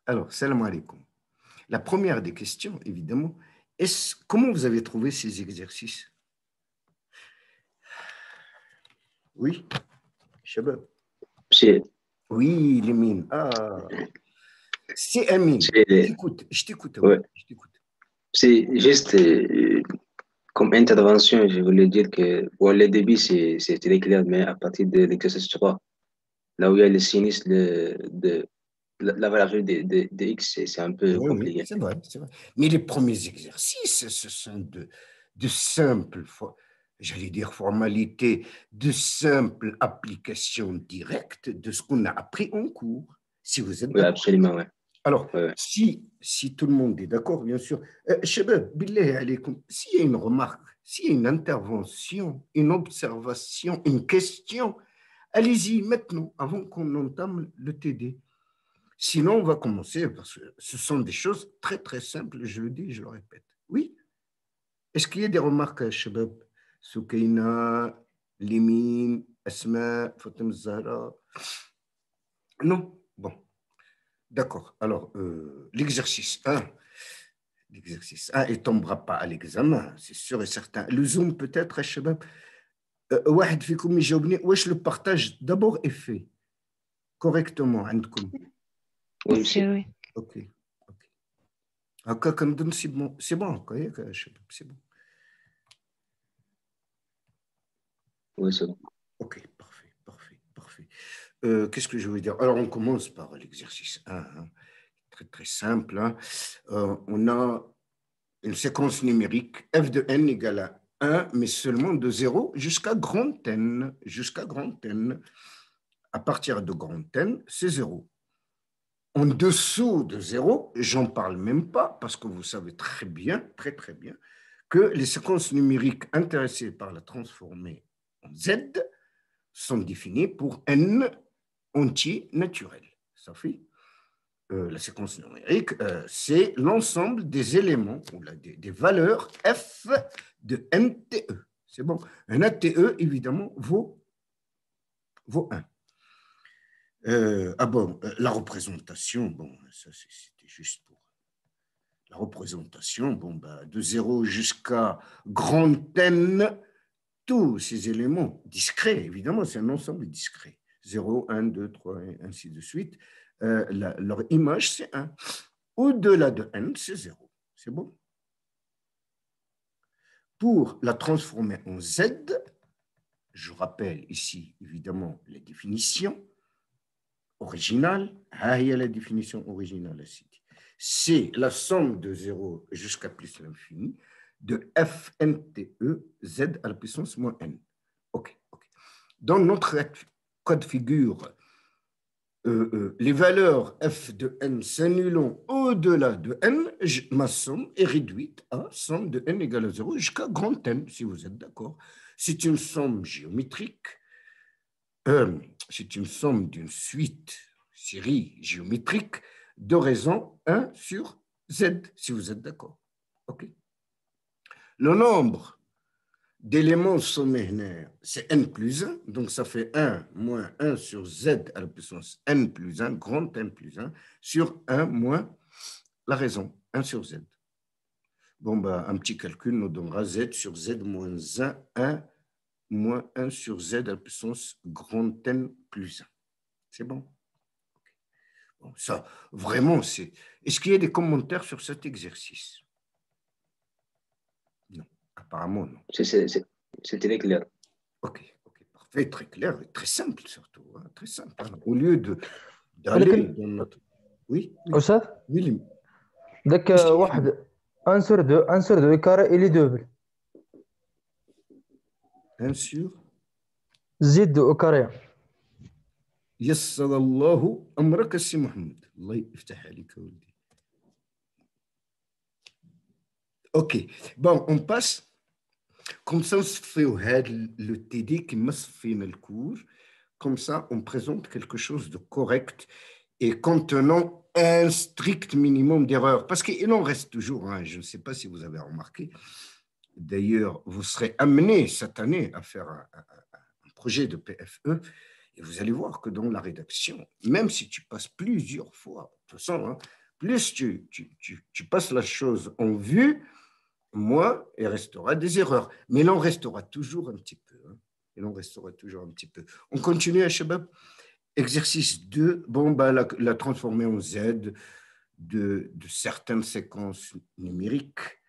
Alors, salam alaikum. La première des questions, évidemment, comment vous avez trouvé ces exercices? Oui, Shabab. C'est Oui, les mines. Ah, c'est Amine. c'est- Je t'écoute, oui, ouais, je t'écoute. c'est juste comme intervention, je voulais dire que pour le début, c'est très clair, mais à partir de l'exercice 3, là où il y a le sinus de la valeur de x, c'est un peu Oui, oui, compliqué. c'est vrai, c'est vrai. Mais les premiers exercices, ce sont de simples, j'allais dire formalités, de simples applications directes de ce qu'on a appris en cours, si vous êtes Oui, d'accord. absolument, ouais. Alors, Ouais. si tout le monde est d'accord, bien sûr, Shabab, billahi alaykoum, s'il y a une remarque, s'il y a une intervention, une observation, une question, allez-y maintenant, avant qu'on entame le TD. Sinon, on va commencer parce que ce sont des choses très, très simples, je le dis, je le répète. Oui? Est-ce qu'il y a des remarques, Shabab? Soukaina, Limine, Asma, Fatem Zahra? Non? Bon, d'accord. Alors, l'exercice 1. L'exercice 1, il ne tombera pas à l'examen, c'est sûr et certain. Le zoom, peut-être, Shabab? واحد فيكم يجاوبني واش le partage d'abord est fait correctement عندكم. Oui, Ok, oui. Ok. Ok. هكا كنظن سي بون هكا ياك يا شباب سي بون. oui, c'est bon. Ok, parfait, parfait, parfait. Qu'est-ce que je veux dire? Alors, on commence par l'exercice 1, hein. Très, très simple, hein. On a une séquence numérique f de n égale à 1, mais seulement de 0 jusqu'à grand n. Jusqu'à grand n. À partir de grand n, c'est 0. En dessous de 0, j'en parle même pas, parce que vous savez très bien, très, très bien, que les séquences numériques intéressées par la transformée en z sont définies pour n entier naturel. Ça fait la séquence numérique, c'est l'ensemble des éléments ou des valeurs f de nte. C'est bon. Un nte, évidemment, vaut 1. Bon, la représentation, bon, ça c'était juste pour la représentation, bon, bah, de 0 jusqu'à grand N, tous ces éléments discrets, évidemment, c'est un ensemble discret. 0, 1, 2, 3, et ainsi de suite. Leur image, c'est 1. Au-delà de N, c'est 0. C'est bon? Pour la transformer en Z, je rappelle ici, évidemment, les définitions originales. Ah, il y a la définition originale ici. C'est la somme de 0 jusqu'à plus l'infini de fnte z à la puissance moins n. OK. Dans notre cas de figure, les valeurs f de n s'annulant au-delà de n, ma somme est réduite à somme de n égale à 0 jusqu'à grand n, si vous êtes d'accord. C'est une somme géométrique, c'est une somme d'une série géométrique de raison 1 sur z, si vous êtes d'accord. OK. Le nombre d'éléments sommaires, c'est n plus 1, donc ça fait 1 moins 1 sur z à la puissance n plus 1, grand n plus 1, sur 1 moins la raison, 1 sur z. Bon, bah, un petit calcul nous donnera z sur z moins 1 moins 1 sur z à la puissance grand n plus 1. C'est bon? Bon, ça, vraiment, c'est... Est-ce qu'il y a des commentaires sur cet exercice? Non, apparemment, non. C'est très clair. Ok, parfait, très clair, et très simple surtout, hein, très simple. Hein. Au lieu d'aller dans notre... Oui, أستاذ oui. داك واحد 1 sur 2 كاري إلي دوبل 1 sur زد أو كاري. يسر الله أمرك السي محمد الله يفتح عليك ولدي. Ok, bon, on passe. Comme ça, on se fait le TD qui m'a fait le cours. Comme ça, on présente quelque chose de correct et contenant un strict minimum d'erreurs. Parce qu'il en reste toujours, hein, je ne sais pas si vous avez remarqué. D'ailleurs, vous serez amené cette année à faire un projet de PFE. Et vous allez voir que dans la rédaction, même si tu passes plusieurs fois, de toute façon, hein, plus tu passes la chose en vue, moins il restera des erreurs. Mais il en restera toujours un petit peu. Hein. Il en restera toujours un petit peu. On continue à Shabab. Exercice 2, bon, bah, la transformer en Z de certaines séquences numériques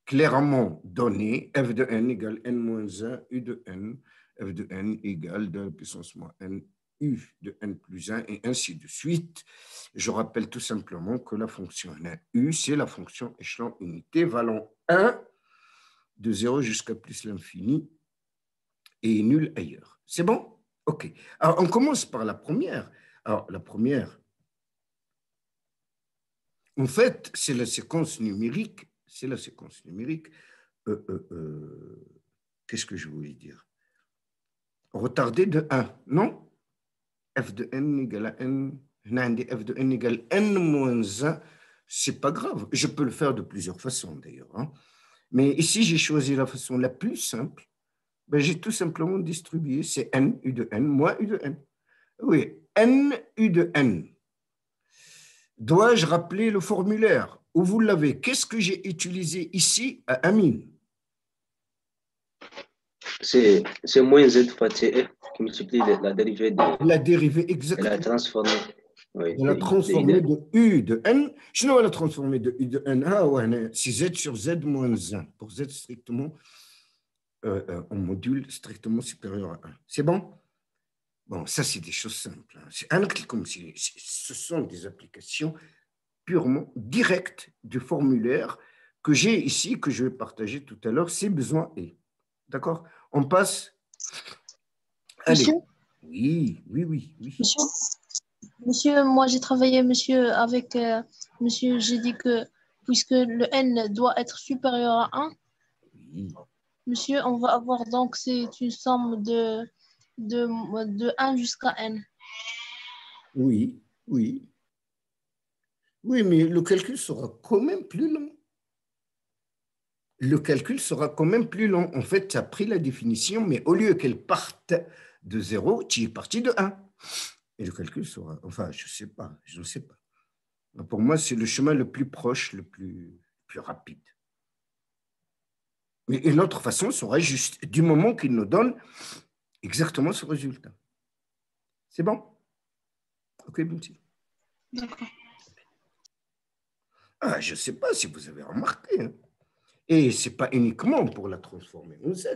clairement données, f de n égale n-1, u de n, f de n égale 2 à la puissance moins n, u de n plus 1, et ainsi de suite. Je rappelle tout simplement que la fonction u, c'est la fonction échelon unité valant 1 de 0 jusqu'à plus l'infini et nul ailleurs. C'est bon? OK. Alors, on commence par la première. Alors, la première, en fait, c'est la séquence numérique. C'est la séquence numérique. Qu'est-ce que je voulais dire? Retardée de 1, non? F de n égale à n. F de n égale n moins 1. C'est pas grave. Je peux le faire de plusieurs façons, d'ailleurs. Hein. Mais ici, j'ai choisi la façon la plus simple. Ben, j'ai tout simplement distribué, c'est n, u de n, moins u de n. Oui, n, u de n. Dois-je rappeler le formulaire où vous l'avez? Qu'est-ce que j'ai utilisé ici à Amine? C'est moins z fois tf qui multiplie la dérivée de... La dérivée exactement. Elle a transformé. Oui, Elle a transformé de u de n. Sinon, elle a transformé de u de n. Ah ouais, c'est z sur z moins 1. Pour z strictement, en module strictement supérieur à 1. C'est bon? Bon, ça, c'est des choses simples. Hein. C'est un clic comme si ce sont des applications purement directes du formulaire que j'ai ici, que je vais partager tout à l'heure, si besoin est. D'accord? On passe. Allez. Monsieur? Oui. Monsieur, moi j'ai travaillé, monsieur, avec monsieur, j'ai dit que puisque le n doit être supérieur à 1, Oui. monsieur, on va avoir donc, c'est une somme de 1 jusqu'à n. Oui. Oui, mais le calcul sera quand même plus long. Le calcul sera quand même plus long. En fait, tu as pris la définition, mais au lieu qu'elle parte de 0, tu es parti de 1. Et le calcul sera... Enfin, je ne sais pas. Pour moi, c'est le chemin le plus proche, le plus rapide. Mais une autre façon sera juste du moment qu'il nous donne exactement ce résultat. C'est bon? OK, Binti. D'accord. Ah, je ne sais pas si vous avez remarqué. Hein. Et ce n'est pas uniquement pour la transformer en Z.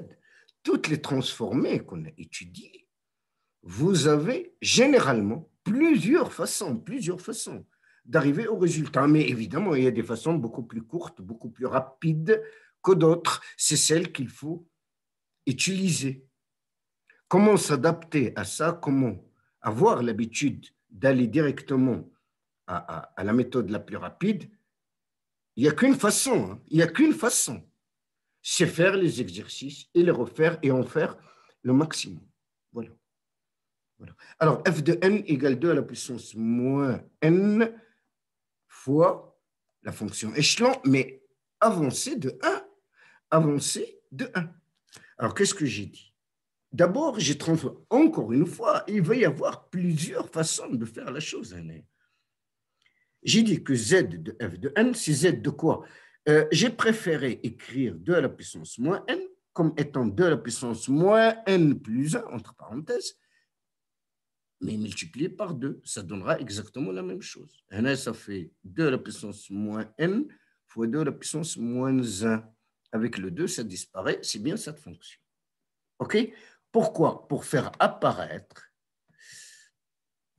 Toutes les transformées qu'on a étudiées, vous avez généralement plusieurs façons d'arriver au résultat. Mais évidemment, il y a des façons beaucoup plus courtes, beaucoup plus rapides que d'autres. C'est celles qu'il faut utiliser. Comment s'adapter à ça? Comment avoir l'habitude d'aller directement à la méthode la plus rapide? Il n'y a qu'une façon. Hein. Il n'y a qu'une façon. C'est faire les exercices et les refaire et en faire le maximum. Voilà. Alors, f de n égale 2 à la puissance moins n fois la fonction échelon, mais avancée de 1. Avancée de 1. Alors, qu'est-ce que j'ai dit? D'abord, j'ai transformé, encore une fois, il va y avoir plusieurs façons de faire la chose. J'ai dit que z de f de n, c'est z de quoi? J'ai préféré écrire 2 à la puissance moins n comme étant 2 à la puissance moins n plus 1, entre parenthèses, mais multiplié par 2, ça donnera exactement la même chose. Et ça fait 2 à la puissance moins n fois 2 à la puissance moins 1. Avec le 2, ça disparaît, c'est bien cette fonction. OK? Pourquoi? Pour faire apparaître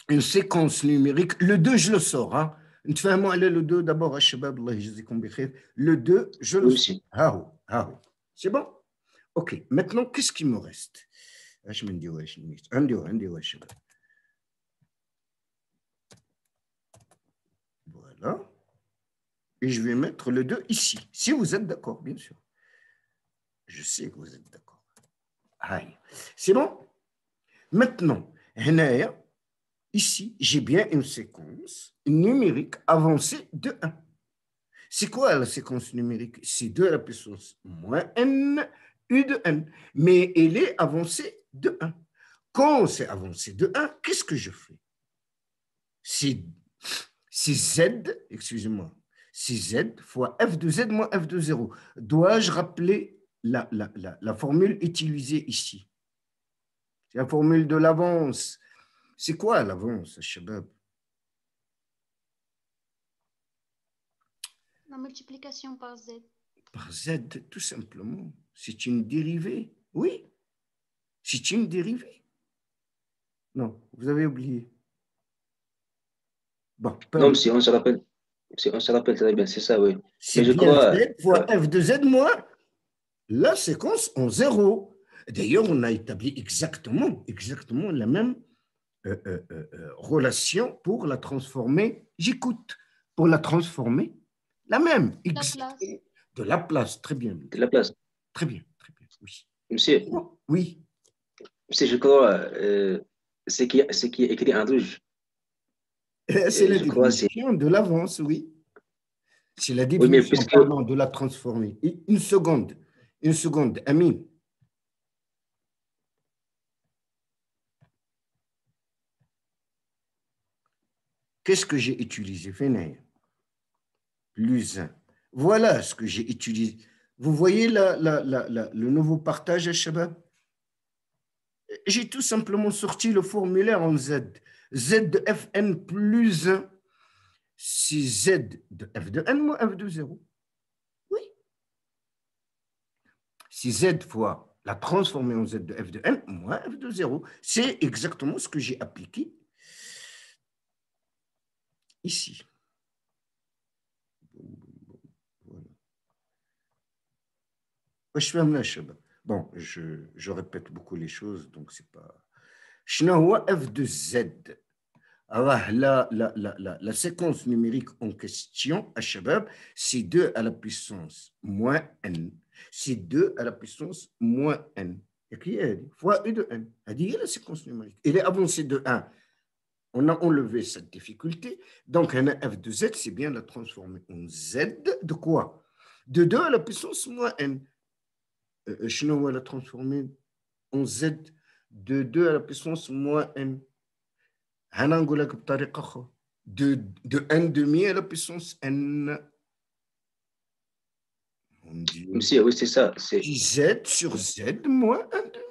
une séquence numérique. Le 2, je le sors. Hein? Le 2, d'abord, le 2, je le sors. C'est bon? OK. Maintenant, qu'est-ce qui me reste? Voilà. Et je vais mettre le 2 ici, si vous êtes d'accord, bien sûr. Je sais que vous êtes d'accord. Aïe. C'est bon? Maintenant, ici, j'ai bien une séquence numérique avancée de 1. C'est quoi la séquence numérique? C'est 2 à la puissance moins n, u de n. Mais elle est avancée de 1. Quand c'est avancé de 1, qu'est-ce que je fais? C'est Z, excusez-moi, c'est Z fois f de Z moins f de 0. Dois-je rappeler la formule utilisée ici? C'est la formule de l'avance. C'est quoi l'avance, Shabab? La multiplication par Z. Par Z, tout simplement. C'est une dérivée. Oui, c'est une dérivée. Non, vous avez oublié. Bon, Non, si on se rappelle, très bien, c'est ça, oui. c'est Mais je bien crois, Z fois f de Z moins la séquence en 0. D'ailleurs, on a établi exactement la même relation pour la transformer. J'écoute. Pour la transformer, la même. Laplace. De Laplace, très bien. de la place. Très bien, oui. Monsieur, Oui. je crois, ce qui est écrit en rouge, C'est la je crois, c'est. définition de l'avance, oui. C'est la Oui, mais définition, puisque. pardon, de la transformer. Une seconde, Amine. Qu'est-ce que j'ai utilisé? Plus 1. Voilà ce que j'ai utilisé. Vous voyez le nouveau partage à Shabab? J'ai tout simplement sorti le formulaire en Z. Z de Fn plus 1, c'est Z de F de n moins F de 0. Oui. C'est Z fois la transformée en Z de F de n moins F de 0. C'est exactement ce que j'ai appliqué ici. Voilà. Bon, je répète beaucoup les choses, donc c'est pas. شنو هو F de Z? Alors, la séquence numérique en question, à Shabab, c'est 2 à la puissance moins n. C'est 2 à la puissance moins n. Et qui est fois U de n. C'est la séquence numérique. Elle est avancée de 1. On a enlevé cette difficulté. Donc, un F de Z, c'est bien la transformer en Z de quoi? De 2 à la puissance moins n. Je ne la transformer en Z de 2 à la puissance moins n. هنقول لك بطريقة أخرى de n demi à la puissance n. Mon Dieu. Monsieur, oui, c'est ça. C'est Z sur Z moins 1 demi.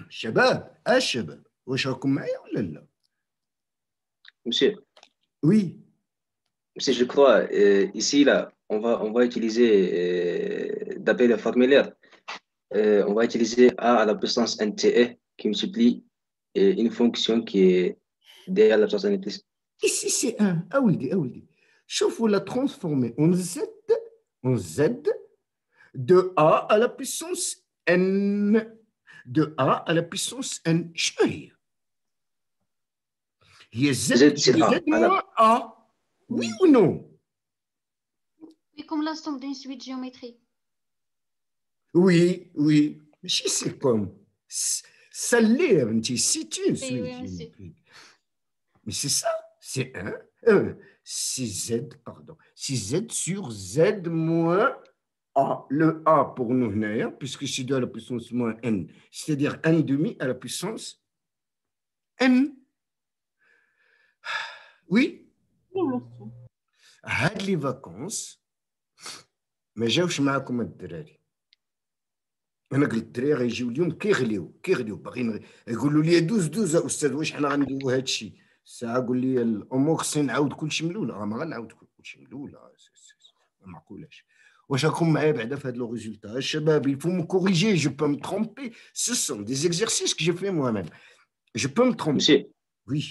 شباب الشباب واش راكم معايا ولا لا؟ Monsieur, Oui. je crois, ici, là, on va utiliser, d'après le formulaire, on va utiliser a à la puissance nte qui multiplie une fonction qui est d à la puissance n plus. Ici c'est 1. أولدي شوفوا la transformer en Z de A à la puissance n. De A à la puissance n. شنو هي Z c'est A. moins A. Oui ou non? Oui, comme l'ensemble d'une suite géométrique. Oui. Mais c'est comme. Ça l'est, c'est une suite géométrique. Mais c'est ça, c'est 1. C'est Z, pardon. C'est Z sur Z moins A. Le A pour nous, puisque c'est 2 à la puissance moins N, c'est-à-dire 1 demi à la puissance N. Oui. Oui, monsieur. هاد لي فاكونس ما جاوش معاكم الدراري. انا قلت الدراري غيجيو اليوم كيغليو باغيين يقولوا لي دوز استاذ واش حنا غنديروا هذا الشيء. الساعه قول لي الامور خصني نعاود كلشي من الاول. ما غنعاود كلشي من الاول. ما معقولاش. واش راكم معايا بعدا في هاد لو ريزولتا الشباب؟ il faut me corriger, je peux me tromper. Ce sont des exercices que j'ai fait moi-même. Je peux me tromper. Monsieur, Oui.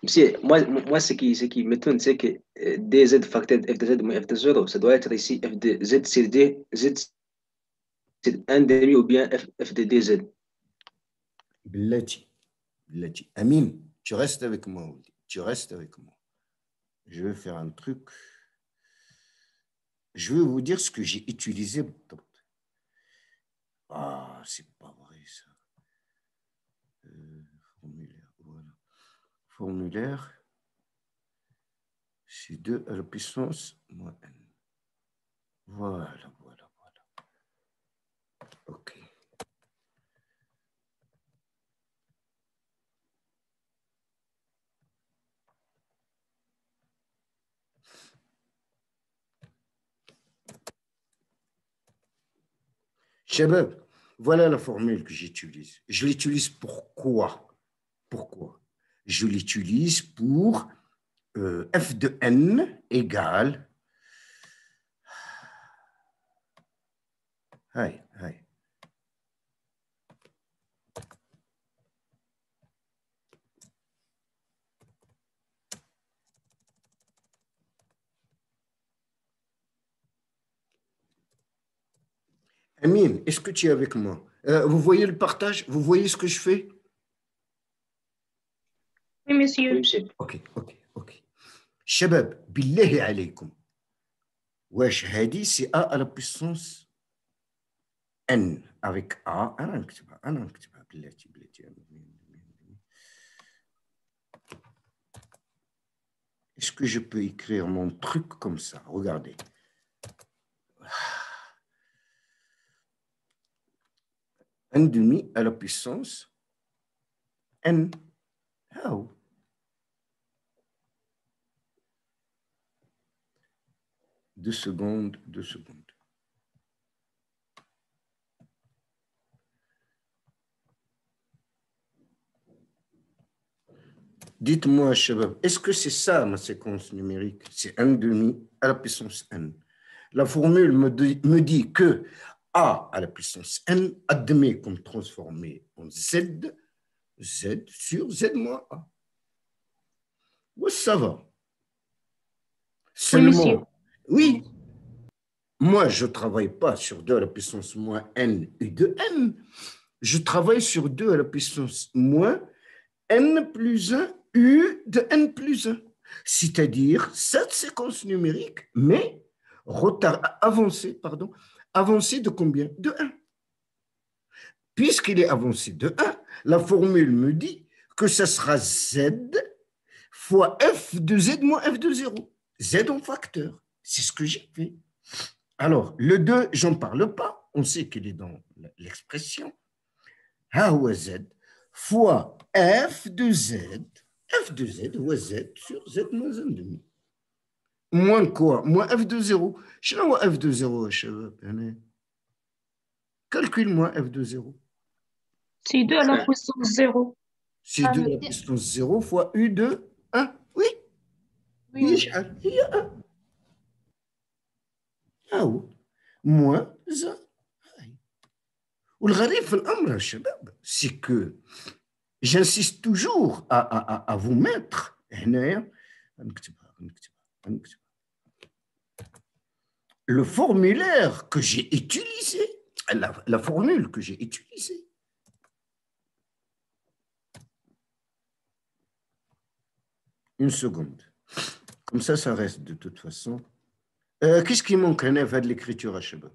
monsieur, moi ce qui m'étonne, c'est que dz facteur f de z moins f de 0, ça doit être ici f de z c'est d, z c'est 1 demi ou bien f de dz. بلاتي Amine, tu restes avec moi. Tu restes avec moi. Je vais faire un truc. Je vais vous dire ce que j'ai utilisé. Ah, c'est pas vrai ça. Formulaire, voilà. Formulaire, c'est 2 à la puissance moins n. Voilà. OK. Shabab, voilà la formule que j'utilise. Je l'utilise pourquoi? Pourquoi? Je l'utilise pour f de n égale. Aïe, aïe. Amine, est-ce que tu es avec moi? Vous voyez le partage? Vous voyez ce que je fais? Oui, monsieur. Oui, monsieur. OK, OK, OK. Shabab, billahi alaykum. Wesh, hadi, c'est a à la puissance n avec a. أنا نكتبها بلاتي. Est-ce que je peux écrire mon truc comme ça? Regardez. N demi à la puissance n. How? Deux secondes. Dites-moi, Shabab, est-ce que c'est ça ma séquence numérique? C'est n demi à la puissance n. La formule me dit que a à la puissance n admet comme transformé en z sur z moins a. Oui, ça va. Seulement, oui, moi, je ne travaille pas sur 2 à la puissance moins n u de n. Je travaille sur 2 à la puissance moins n plus 1 u de n plus 1. C'est-à-dire cette séquence numérique, mais avancée de combien? De 1. Puisqu'il est avancé de 1, la formule me dit que ça sera z fois f de z moins f de 0. Z en facteur. C'est ce que j'ai fait. Alors, le 2, j'en parle pas. On sait qu'il est dans l'expression. A ou Z fois f de z ou z sur z moins 1 demi. Moins quoi? Moins f de 0. Je sais f de 0, calcule moins f de 0. C'est 2 à la puissance 0. C'est 2 à la puissance 0 fois u de 1. Oui. Oui. Il y a 1. Ah oui. Moins 1. والغريب في الأمر يا شباب c'est que j'insiste toujours à vous mettre هنايا نكتبها le formulaire que j'ai utilisé, la formule que j'ai utilisée. Une seconde. Comme ça reste de toute façon. Qu'est-ce qui manque هنا de l'écriture à شباب?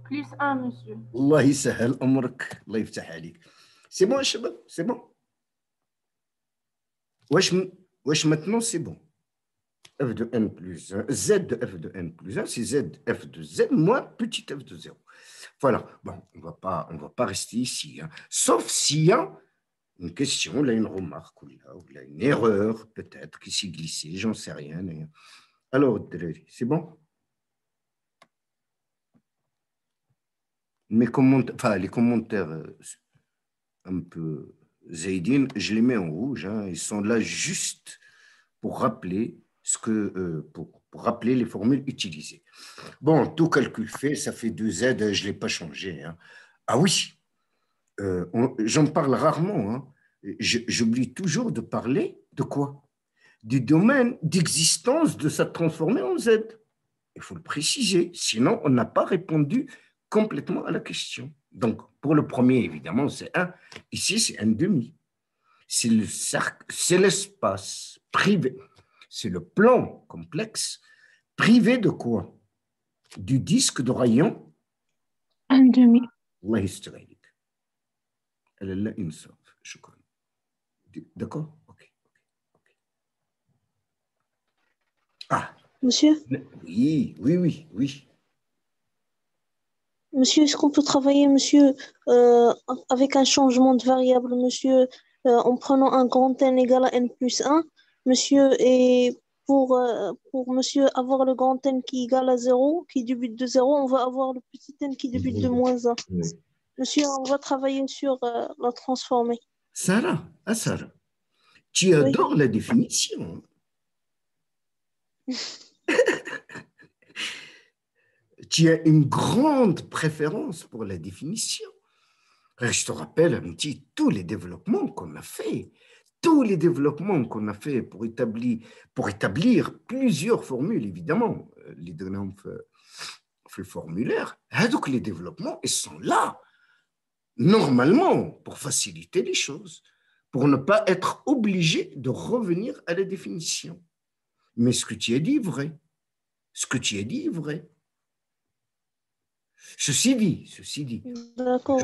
Plus 1, monsieur. الله يسهل أمرك الله يفتح عليك. C'est bon, شباب? C'est bon? wesh maintenant c'est bon. F de n plus 1, z de f de n plus 1, c'est z f de z moins petit f de 0. Voilà, bon, on va pas rester ici, hein. Sauf s'il y a une question, là, une remarque, ou là, une erreur, peut-être, qui s'est glissée, j'en sais rien. Alors, c'est bon? Les commentaires un peu zaïdines, je les mets en rouge, hein, ils sont là juste pour rappeler pour rappeler les formules utilisées. Bon, tout calcul fait, ça fait 2Z, je ne l'ai pas changé, hein. Ah oui, j'en parle rarement, hein. J'oublie toujours de parler de quoi? Du domaine d'existence de cette transformée en Z. Il faut le préciser, sinon on n'a pas répondu complètement à la question. Donc, pour le premier, évidemment, c'est 1. Ici, c'est 1,5. C'est le cercle, c'est l'espace privé. C'est le plan complexe privé de quoi? Du disque de rayon 1,5. Allah يستر elle est là une sorte, je crois. D'accord? Ok. Ah. Monsieur? Oui. Monsieur, est-ce qu'on peut travailler, monsieur, avec un changement de variable, monsieur, en prenant un grand N égal à N plus 1, monsieur, et pour monsieur avoir le grand N qui est égal à 0, qui débute de 0, on va avoir le petit N qui débute de moins 1. Oui. Monsieur, on va travailler sur la transformer. Sarah, Sarah, tu Oui. adores la définition. Tu as une grande préférence pour la définition. Je te rappelle un petit tous les développements qu'on a fait, pour établir plusieurs formules, évidemment, les donnons le formulaire. Donc les développements, ils sont là, normalement, pour faciliter les choses, pour ne pas être obligé de revenir à la définition. Mais ce que tu as dit est vrai. Ceci dit, D'accord.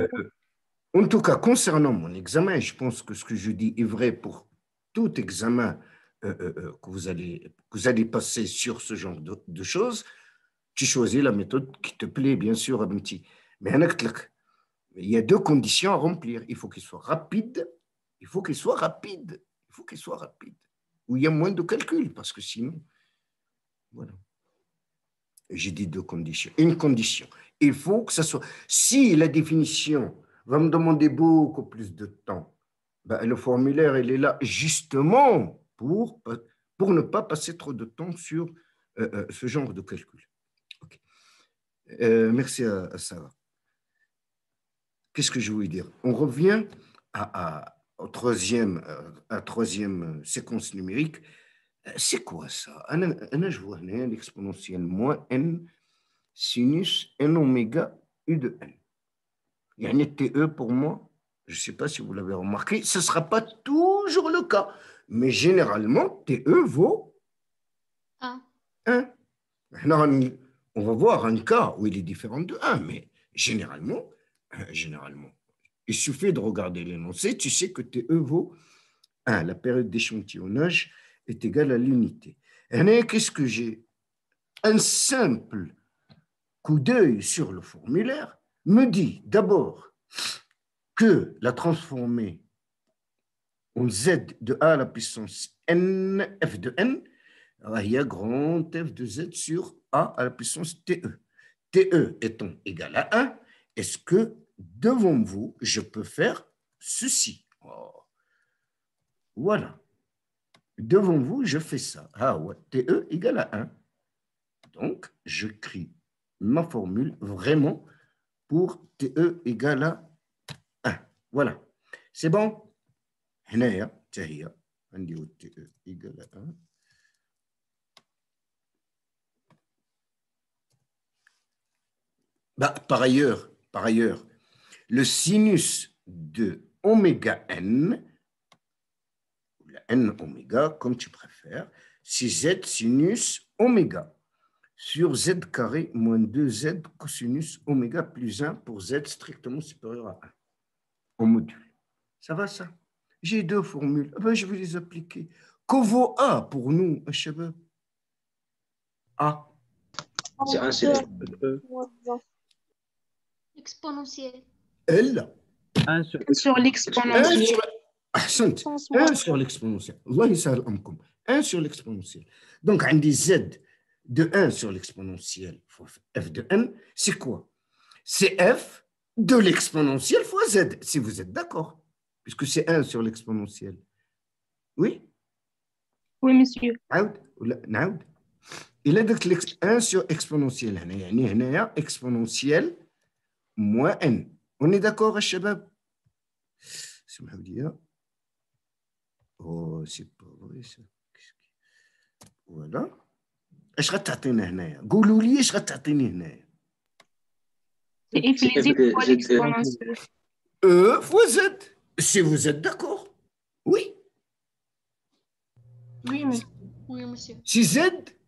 En tout cas, concernant mon examen, je pense que ce que je dis est vrai pour tout examen que vous allez passer sur ce genre de choses. Tu choisis la méthode qui te plaît, bien sûr, Abenti. Mais il y a deux conditions à remplir. Il faut qu'il soit rapide. Où il y a moins de calcul, parce que sinon, voilà. J'ai dit deux conditions. Une condition, il faut que ça soit... Si la définition va me demander beaucoup plus de temps, ben, le formulaire, il est là justement pour ne pas passer trop de temps sur ce genre de calcul. Okay. Merci à Sarah. Qu'est-ce que je voulais dire? On revient à troisième séquence numérique. C'est quoi ça? Je vois l'exponentielle moins n sinus n oméga u de n. Il y a un TE pour moi, je ne sais pas si vous l'avez remarqué, ce ne sera pas toujours le cas, mais généralement, TE vaut 1. On va voir un cas où il est différent de 1, mais généralement, il suffit de regarder l'énoncé, tu sais que TE vaut 1. La période d'échantillonnage est égale à l'unité. Et qu'est-ce que j'ai? Un simple coup d'œil sur le formulaire me dit d'abord que la transformée en z de a à la puissance n, f de n, il y a grand f de z sur a à la puissance te. Te étant égal à 1, est-ce que devant vous, je peux faire ceci? Voilà. Devant vous, je fais ça. Ah ouais, te égale à 1. Donc, je crie ma formule vraiment pour TE égale à 1. Voilà. C'est bon? هنايا حتى هي عندي TE égale à 1. Par ailleurs, le sinus de oméga n, ou la n oméga, comme tu préfères, c'est z sinus oméga sur z carré moins 2z cosinus oméga plus 1 pour z strictement supérieur à 1 en module. Ça va ça? J'ai deux formules. Ben, je vais les appliquer. Que vaut A pour nous, Shabab? A. C'est un seul. Exponentielle. L. 1 sur sur l'exponentielle. 1 sur l'exponentielle. Allah yasahal amkum. 1 sur l'exponentielle. Donc, on dit z de 1 sur l'exponentielle fois f de n, c'est quoi? C'est f de l'exponentielle fois z, si vous êtes d'accord, puisque c'est 1 sur l'exponentielle. Oui? Oui, monsieur. نعود. Il a dit 1 sur exponentielle. يعني هنايا exponentielle moins n. On est d'accord, الشباب? اسمحوا لي. Oh, c'est pas vrai ça. Voilà. ايش غتعطينا هنايا؟ قولوا لي ايش غتعطيني هنايا؟ C'est implicite fois l'exponentielle. E fois z. Si vous êtes d'accord. Oui. Oui, monsieur. Oui, monsieur. Si z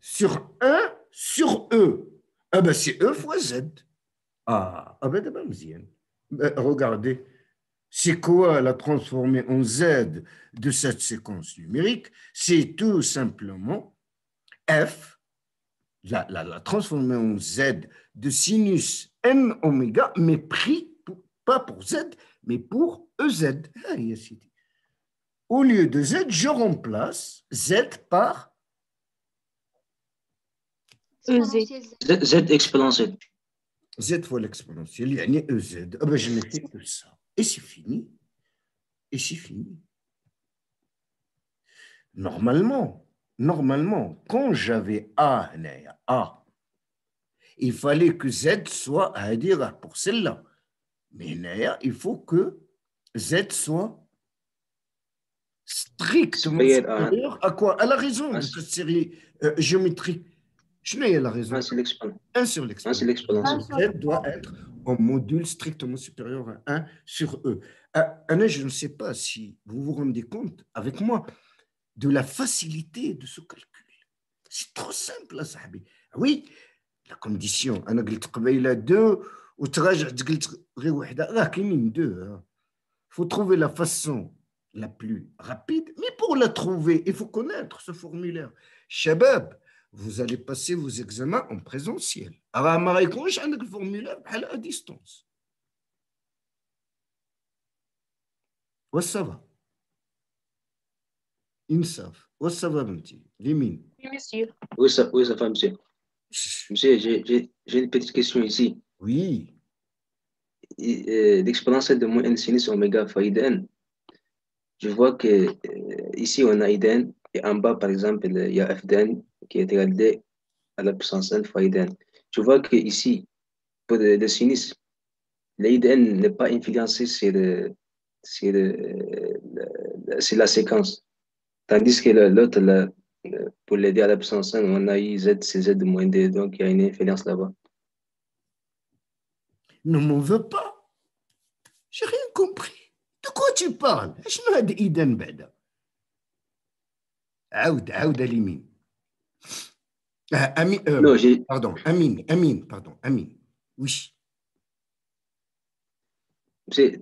sur 1 sur e, ah ben c'est e fois z. Ah ben d'abord, مزيان. Regardez, c'est quoi la transformée en z de cette séquence numérique? C'est tout simplement f la transformer en Z de sinus n oméga, mais pris pas pour Z, mais pour EZ. Au lieu de Z, je remplace Z par exponentielle Z. Z exponentielle. Z fois l'exponentielle, il y a EZ. Ah ben, je n'ai fait que ça. Et c'est fini. Et c'est fini. Normalement, quand j'avais A, il fallait que Z soit, à dire, pour celle-là. Mais il faut que Z soit strictement supérieur à quoi? À la raison de cette série géométrique. Je n'ai la raison. 1 sur l'exponentielle. 1 sur l'exponentielle. Z doit être en module strictement supérieur à 1 sur E. Anna, je ne sais pas si vous vous rendez compte avec moi de la facilité de ce calcul. C'est trop simple, là, sahabi. Oui, la condition, أنا قلت قبيلة 2 وتراجعت قلت غير وحدة، راه كاينين 2. Il faut trouver la façon la plus rapide, mais pour la trouver, il faut connaître ce formulaire. Shabab, vous allez passer vos examens en présentiel. Alors, ما يكونش عندك الفورمulaire بحال à distance. واش سافا؟ إنصاف. واش سافا بنتي؟ لمين؟ Oui, monsieur. Oui, ça va, monsieur. Monsieur, j'ai une petite question ici. Oui. L'exponentielle de moins n sinus oméga fois IDN. Je vois que ici, on a IDN et en bas, par exemple, il y a FDN qui est égal D à la puissance n fois IDN. Je vois que ici, pour le sinus, l'IDN n'est pas influencé sur la séquence. Tandis que l'autre, pour l'aider à la puissance n, on a IZ, CZ de moins D, donc il y a une influence là-bas. Ne m'en veux pas. J'ai rien compris. De quoi tu parles? شنو هاد إيدان بعدا؟ عاود اليمين. Non, Amine. Oui.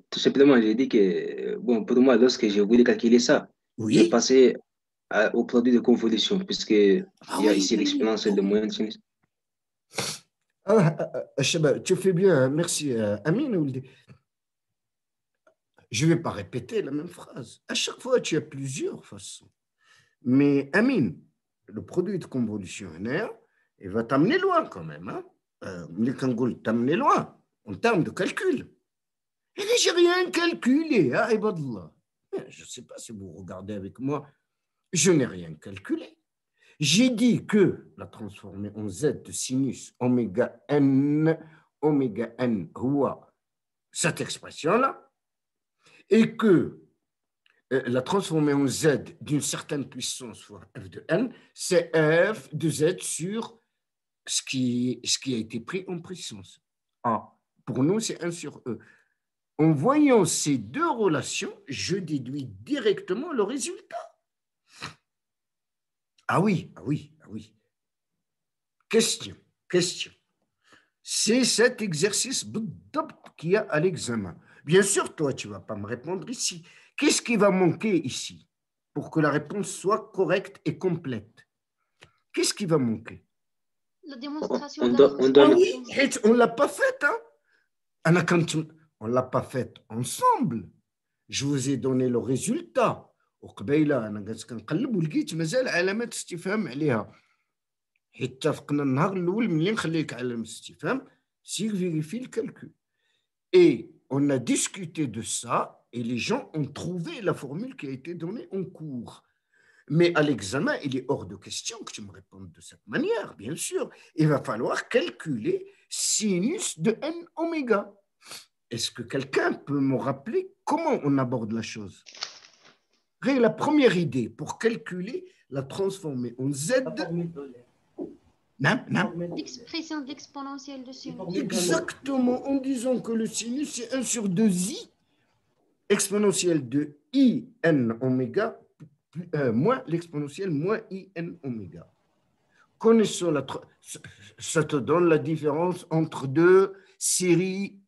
Tout simplement, j'ai dit que, bon, pour moi, lorsque j'ai voulu calculer ça, Oui. j'ai passé au produit de convolution, puisque il y a ici l'exponentielle de moins sinus. Shabab, tu fais bien, merci Amine. Je ne vais pas répéter la même phrase. À chaque fois, tu as plusieurs façons. Mais Amine, le produit de convolution NR, il va t'amener loin quand même. T'amener loin en termes de calcul. Et je n'ai rien calculé, hein, Ibadallah. Je ne sais pas si vous regardez avec moi. Je n'ai rien calculé. J'ai dit que la transformer en Z de sinus oméga n, cette expression-là, et que la transformer en Z d'une certaine puissance, soit f de n, c'est f de Z sur ce qui a été pris en puissance. Pour nous, c'est 1 sur E. En voyant ces deux relations, je déduis directement le résultat. Ah oui. Question. C'est cet exercice qu'il y a à l'examen. Bien sûr, toi, tu ne vas pas me répondre ici. Qu'est-ce qui va manquer ici pour que la réponse soit correcte et complète? Qu'est-ce qui va manquer? La démonstration de la Oui, on ne l'a pas faite. On ne l'a pas faite ensemble. Je vous ai donné le résultat. وقبيله انا قلت كنقلب ولقيت مازال علامات استفهام عليها. اتفقنا النهار الاول ملي نخليك علامه استفهام سي vérifie le calcul. Et on a discuté de ça et les gens ont trouvé la formule qui a été donnée en cours. Mais à l'examen, il est hors de question que tu me répondes de cette manière, bien sûr. Il va falloir calculer sinus de n oméga. Est-ce que quelqu'un peut me rappeler comment on aborde la chose? La première idée pour calculer la transformer en Z. L'expression d'exponentielle de sinus. Exactement, en disant que le sinus c'est 1 sur 2i exponentielle de i n oméga moins l'exponentielle moins i n oméga. Connaissons ça te donne la différence entre deux séries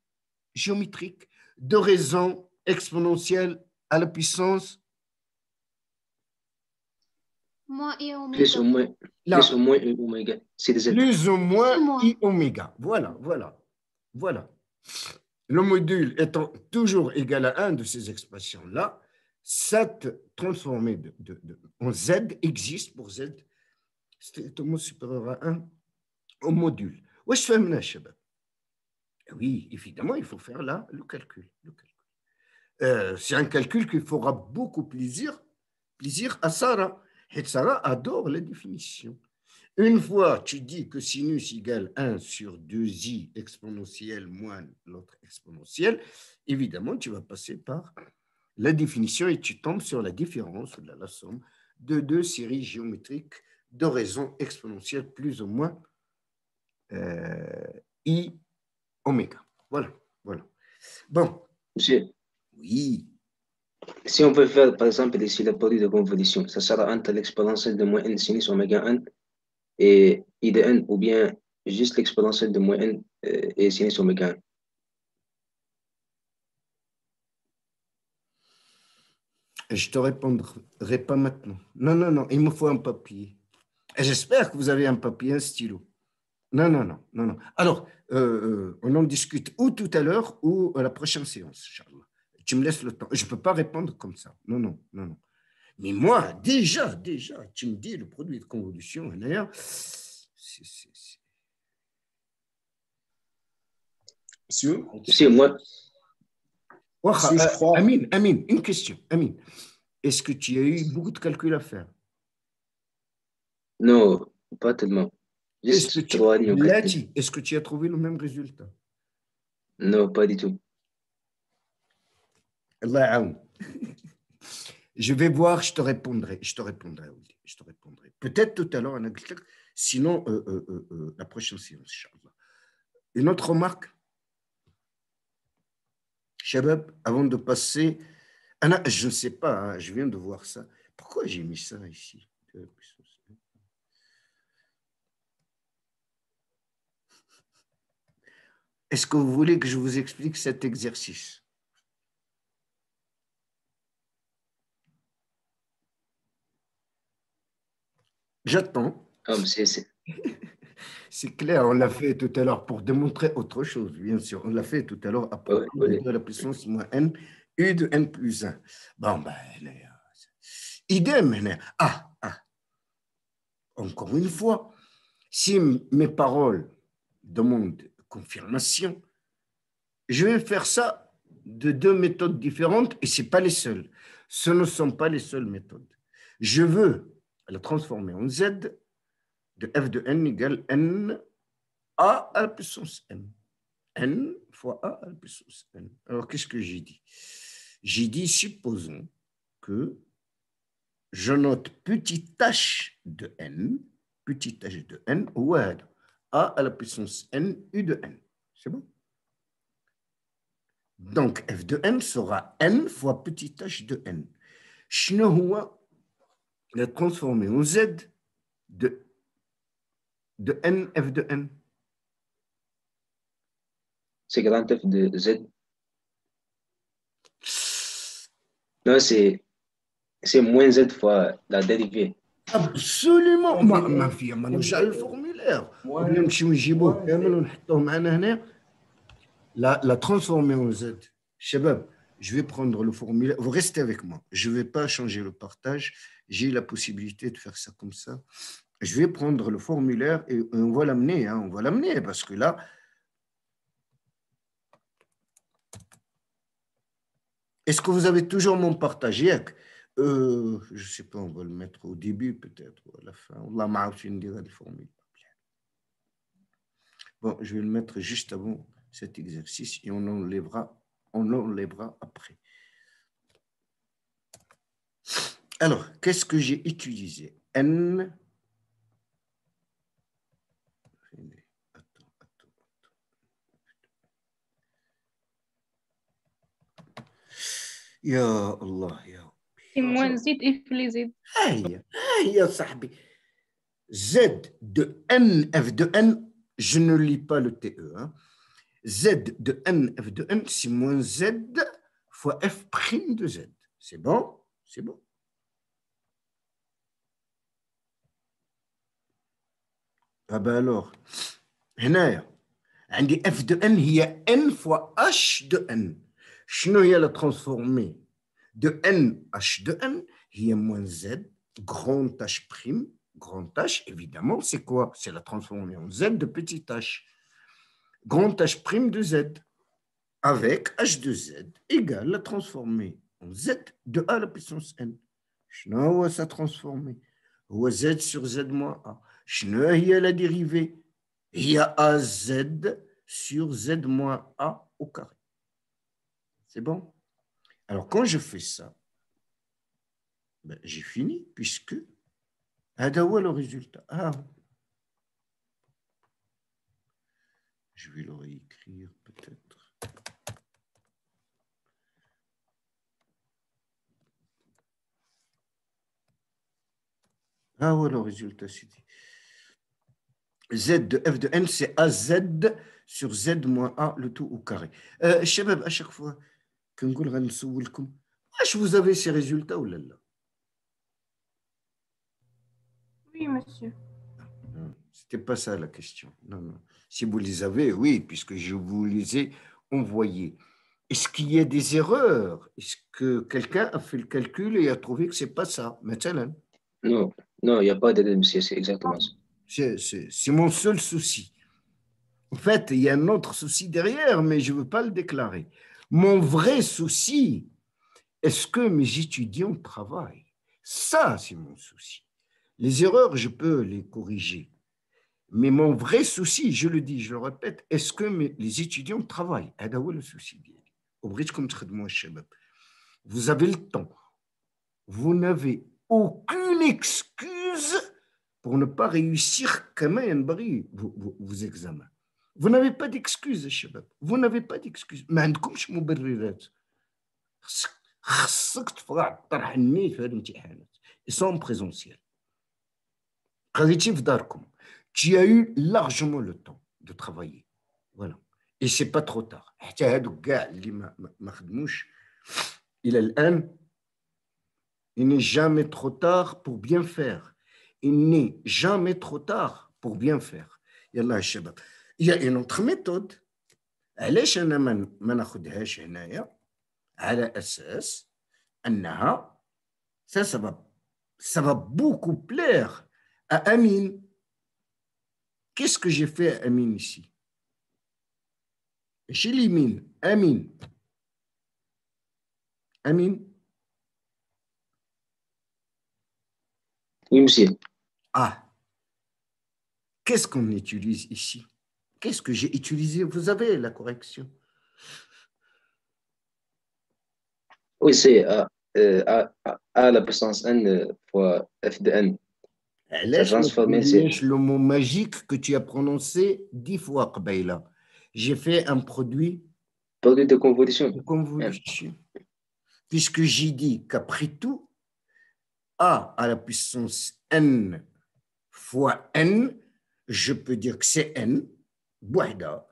géométriques de raisons exponentielles à la puissance Moins I Plus ou oméga. moins, Là, plus ou moins I oméga. C'est Z. plus ou moins Plus ou moins. I oméga. Voilà, voilà, voilà. Le module étant toujours égal à 1 de ces expressions-là, cette transformée en Z existe pour Z strictement supérieur à 1 au module. واش فهمنا الشباب؟ Oui, évidemment, il faut faire là le calcul. C'est un calcul qui fera beaucoup plaisir à Sarah. Et Sarah adore la définition. Une fois tu dis que sinus égale 1 sur 2i exponentielle moins l'autre exponentielle, évidemment, tu vas passer par la définition et tu tombes sur la différence, la somme de deux séries géométriques de raison exponentielle plus ou moins i oméga. Voilà, voilà. Bon. Monsieur, Oui. si on veut faire, par exemple, ici la produit de convolution, ça sera entre l'exponentielle de moins n sinus oméga 1 et I de n, ou bien juste l'exponentielle de moins n et sinus oméga 1. Je te répondrai pas maintenant. Non, non, non, il me faut un papier. Et j'espère que vous avez un papier, un stylo. Non, non, non, non, non. Alors, on en discute ou tout à l'heure ou à la prochaine séance, Inch'Allah. Tu me laisses le temps. Je ne peux pas répondre comme ça. Non, non, non, non. Mais moi, déjà, tu me dis le produit de convolution, d'ailleurs, Monsieur, Monsieur, moi, Monsieur, je crois. Amine, une question. Amine, est-ce que tu as eu beaucoup de calculs à faire? non, pas tellement. Est-ce Juste 3 lignes ou 4 lignes. est-ce que tu as trouvé le même résultat? Non, pas du tout. Allah aoun. Je vais voir, je te répondrai. Peut-être tout à l'heure, sinon la prochaine séance, Inch'Allah. Une autre remarque, Shabab, avant de passer, je ne sais pas, hein, je viens de voir ça. Pourquoi j'ai mis ça ici? Est-ce que vous voulez que je vous explique cet exercice? J'attends. C'est clair, on l'a fait tout à l'heure pour démontrer autre chose, bien sûr. On l'a fait tout à l'heure à propos de la puissance moins n, u de n plus 1. Bon, ben, idem. Encore une fois, si mes paroles demandent confirmation, je vais faire ça de deux méthodes différentes et ce ne sont pas les seules. Ce ne sont pas les seules méthodes. Je veux la transformer en z de f de n égale n a à la puissance n. N fois a à la puissance n. Alors, qu'est-ce que j'ai dit? J'ai dit, supposons que je note petite h de n, ou a à la puissance n, u de n. C'est bon? Donc, f de n sera n fois petit h de n. شنو هو la transformer en z de n f de n? C'est grand F de Z. Non, c'est moins Z fois la dérivée. Absolument. ما فيها ما نرجع للفورمulaire. نمشيو نجيبوه كامل ونحطوه معنا هنا. La transformer en Z. Shabab, je vais prendre le formulaire. Vous restez avec moi. Je ne vais pas changer le partage. J'ai la possibilité de faire ça comme ça. Je vais prendre le formulaire et on va l'amener. Hein, on va l'amener parce que là, est-ce que vous avez toujours mon partage? Je ne sais pas, on va le mettre au début peut-être ou à la fin. Allah m'a fait une le formulaire. Bon, je vais le mettre juste avant cet exercice et on l'enlèvera après. Alors, qu'est-ce que j'ai utilisé? N. يا الله يا Et moins Z et plus Z. هيا صاحبي. Z de n f de n, je ne lis pas le TE. Hein. Z de n f de n, c'est moins Z fois f prime de Z. C'est bon? C'est bon. Ah ben alors, هنايا عندي f de n هي n fois h de n. شنو هي la transformée de n h de n هي moins z grand h prime. Grand H, évidemment, c'est quoi? C'est la transformée en z de petit h. Grand H prime de z avec h de z égale la transformée en z de a à la puissance n. شنو هو sa transformée? هو z sur z moins a. شنو هي la dérivée? هي az sur z moins a au carré. C'est bon? Alors, quand je fais ça, ben, j'ai fini, puisque هذا هو le résultat. Ah. Je vais le réécrire peut-être. Ah ouais, le résultat, c'est Z de f de n, c'est az sur z moins a, le tout au carré. Chabab, à chaque fois que vous avez ces résultats ou là? Oui, monsieur. C'était pas ça la question. Non, non. Si vous les avez, oui, puisque je vous les ai envoyés. Est-ce qu'il y a des erreurs? Est-ce que quelqu'un a fait le calcul et a trouvé que c'est pas ça? Maintenant. Non, non, il n'y a pas d'erreur, monsieur, c'est exactement ça. C'est mon seul souci. En fait, il y a un autre souci derrière, mais je ne veux pas le déclarer. Mon vrai souci, est-ce que mes étudiants travaillent? Ça, c'est mon souci. Les erreurs, je peux les corriger. Mais mon vrai souci, je le dis, je le répète, est-ce que les étudiants travaillent? C'est le souci. Vous avez le temps. Vous n'avez aucune excuse pour ne pas réussir quand même vos examens. Vous n'avez pas d'excuse, chabab. Vous n'avez pas d'excuse. ما عندكمش مبررات. خصك تفرع الطرح النيت في هذه الامتحانات. Ils sont présentiels. قريتي في داركم. Tu as eu largement le temps de travailler. Voilà. Et c'est pas trop tard. حتى هادوك كاع اللي ما خدموش إلى الآن. Il n'est jamais trop tard pour bien faire. Il n'est jamais trop tard pour bien faire. يلا يا شباب. Il y a une autre méthode. علاش أنا ما ناخدهاش هنايا على أساس أنها ça va beaucoup plaire à Amine. Qu'est-ce que j'ai fait à Amine ici? J'élimine Amine. Amine. Oui, monsieur. Ah. Qu'est-ce qu'on utilise ici? Qu'est-ce que j'ai utilisé? Vous avez la correction? Oui, c'est A la puissance n fois f de n. Le mot magique que tu as prononcé 10 fois, Qbaila. J'ai fait un produit de convolution. Puisque j'ai dit qu'après tout, A à la puissance n fois n, je peux dire que c'est n, bouhda,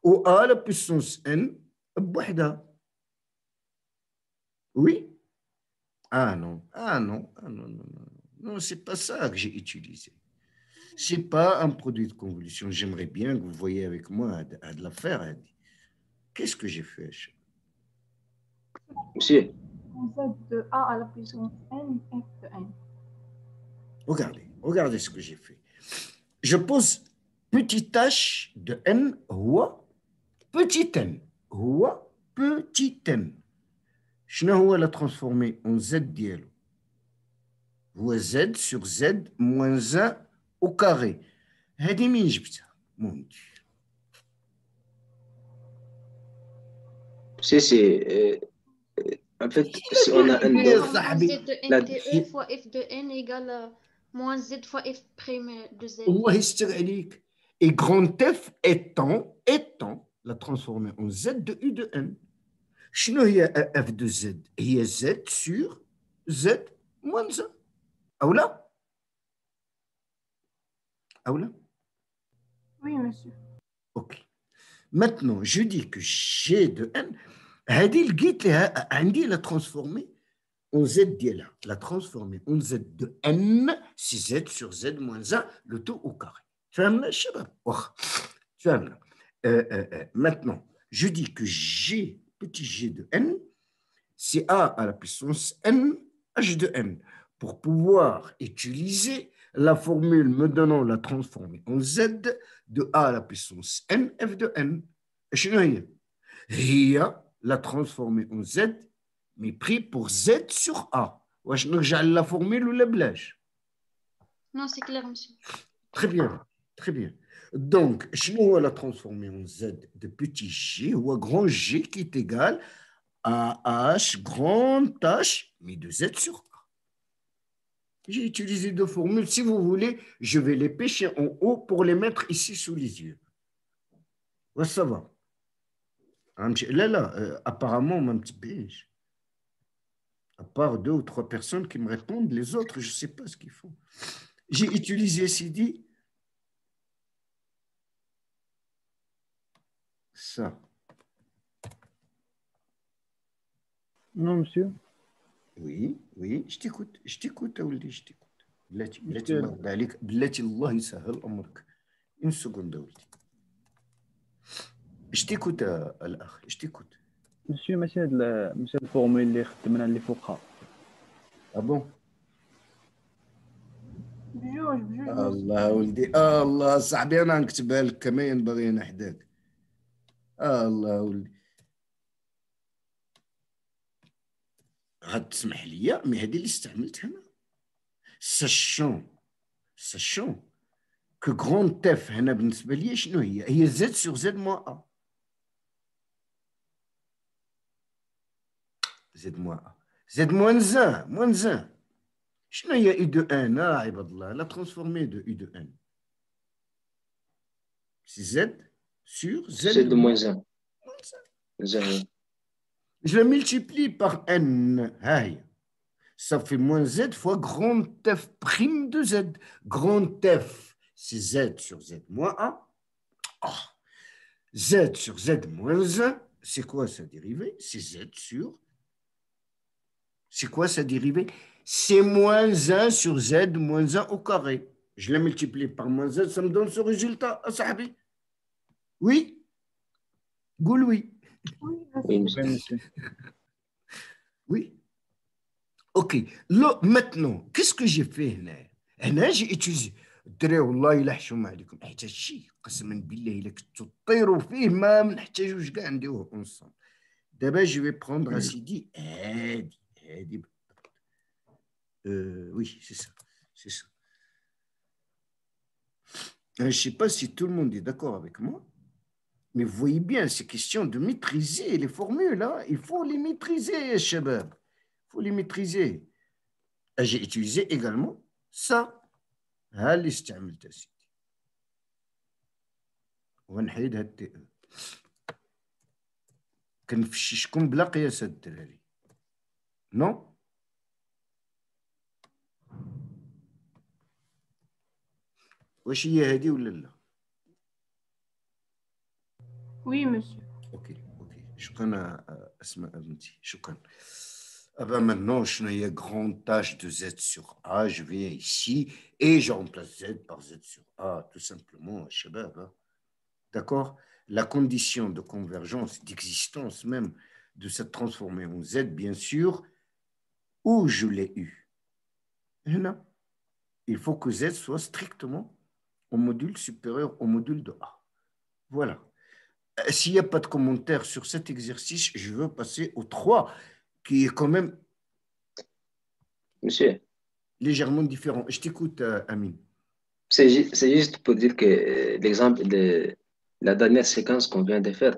ou A à la puissance n, bouhda. Oui? Ah non, non, c'est pas ça que j'ai utilisé. C'est pas un produit de convolution. J'aimerais bien que vous voyez avec moi à de la faire. Qu'est-ce que j'ai fait? Monsieur. Z de A à la puissance n, f de n. Regardez ce que j'ai fait. Je pose petit h de n, هو petit n, هو petit n. شنو هو la transformée en z ديالو؟ هو z sur z moins 1 au carré. هذه مين جبتها؟ Mon Dieu. En fait, si on a un z de n de e fois f de n égale moins z fois f prime de z. الله يستر عليك. Et grand F étant la transformée en z de u de n. شنو هي f de z؟ هي z sur z moins 1. أو لا؟ Oui, monsieur. Ok. Maintenant, je dis que g de n, هذه لقيت لها عندي la transformée en z ديالها. La transformée en z de n, c'est z sur z moins 1, le tout au carré. فهمنا الشباب؟ واخا فهمنا. Maintenant, je dis que G, petit g de n, c'est a à la puissance n, h de n, pour pouvoir utiliser la formule me donnant la transformée en z de a à la puissance n, f de n. شنو هي؟ هي la transformée en z, mais pris pour z sur a. واش نرجع la formule ولا بلاش؟ Non, c'est clair, monsieur. Très bien, très bien. Donc, شنو هو la transformée en z de petit g ou grand g qui est égal à h grand h, mais de z sur a. J'ai utilisé deux formules. Si vous voulez, je vais les pêcher en haut pour les mettre ici sous les yeux. Ouais, ça va. Là, apparemment, mon petit pêche. À part 2 ou 3 personnes qui me répondent, les autres, je ne sais pas ce qu'ils font. J'ai utilisé CD. Ça. Non, monsieur. Oui, oui, je t'écoute, Aouli, je t'écoute. بلاتي الله يسهل أمرك. Une seconde, Aouli. Je t'écoute, الأخ, je t'écoute. monsieur ماشي الفورمول اللي خدمنا اللي فوقها. Ah bon? بجوج الله ولدي الله صاحبي انا نكتبها لك كما ينبغي انا حداك. الله ولدي غتسمح لي مي هذه اللي استعملتها انا ساشون كو غرون تاف هنا بالنسبه لي شنو هي زد سور زد موا ا زد موا ا زد موان زان شنو هي U de n عباد الله لا transformée de U de n c'est Z sur Z de moins 1. Je la multiplie par n ça fait moins Z fois grand F prime de Z. Grand F c'est Z sur Z moins 1. Z sur Z moins 1, c'est quoi sa dérivée? C'est Z sur... C'est quoi sa dérivée? C'est moins 1 sur Z moins 1 au carré. Je la multiplie par moins Z, ça me donne ce résultat. Sahabi. Oui? Goul, oui. Oui, monsieur. Oui. Ok. Là, maintenant, qu'est-ce que j'ai fait هنا j'ai utilisé. الدراري والله الا حشومه عليكم حتى الشيء قسما بالله الا كنتو تطيروا فيه ما نحتاجوش كاع نديروه اونصومبل. دابا جو في بروندر اسيدي هادي oui, c'est ça. C'est ça. Je ne sais pas si tout le monde est d'accord avec moi, mais vous voyez bien, c'est question de maîtriser les formules. Hein. Il faut les maîtriser, Shabab. Il faut les maîtriser. J'ai utilisé également ça. هل استعملت سيدي ونحيد هالتي كنفششكم بلا قياسات الدراري نو واش هي هذه ولا لا؟ Oui, monsieur. اوكي شكرا اسماء بنتي شكرا. Maintenant, je n'ai grand H de Z sur A, je viens ici et je remplace Z par Z sur A, tout simplement, Shabab. D'accord? La condition de convergence, d'existence même de cette transformée en Z, bien sûr, où je l'ai eu. Non. Il faut que Z soit strictement au module supérieur au module de A. Voilà. S'il n'y a pas de commentaire sur cet exercice, je veux passer au 3, qui est quand même Monsieur, légèrement différent. Je t'écoute, Amine. c'est juste pour dire que l'exemple de la dernière séquence qu'on vient de faire,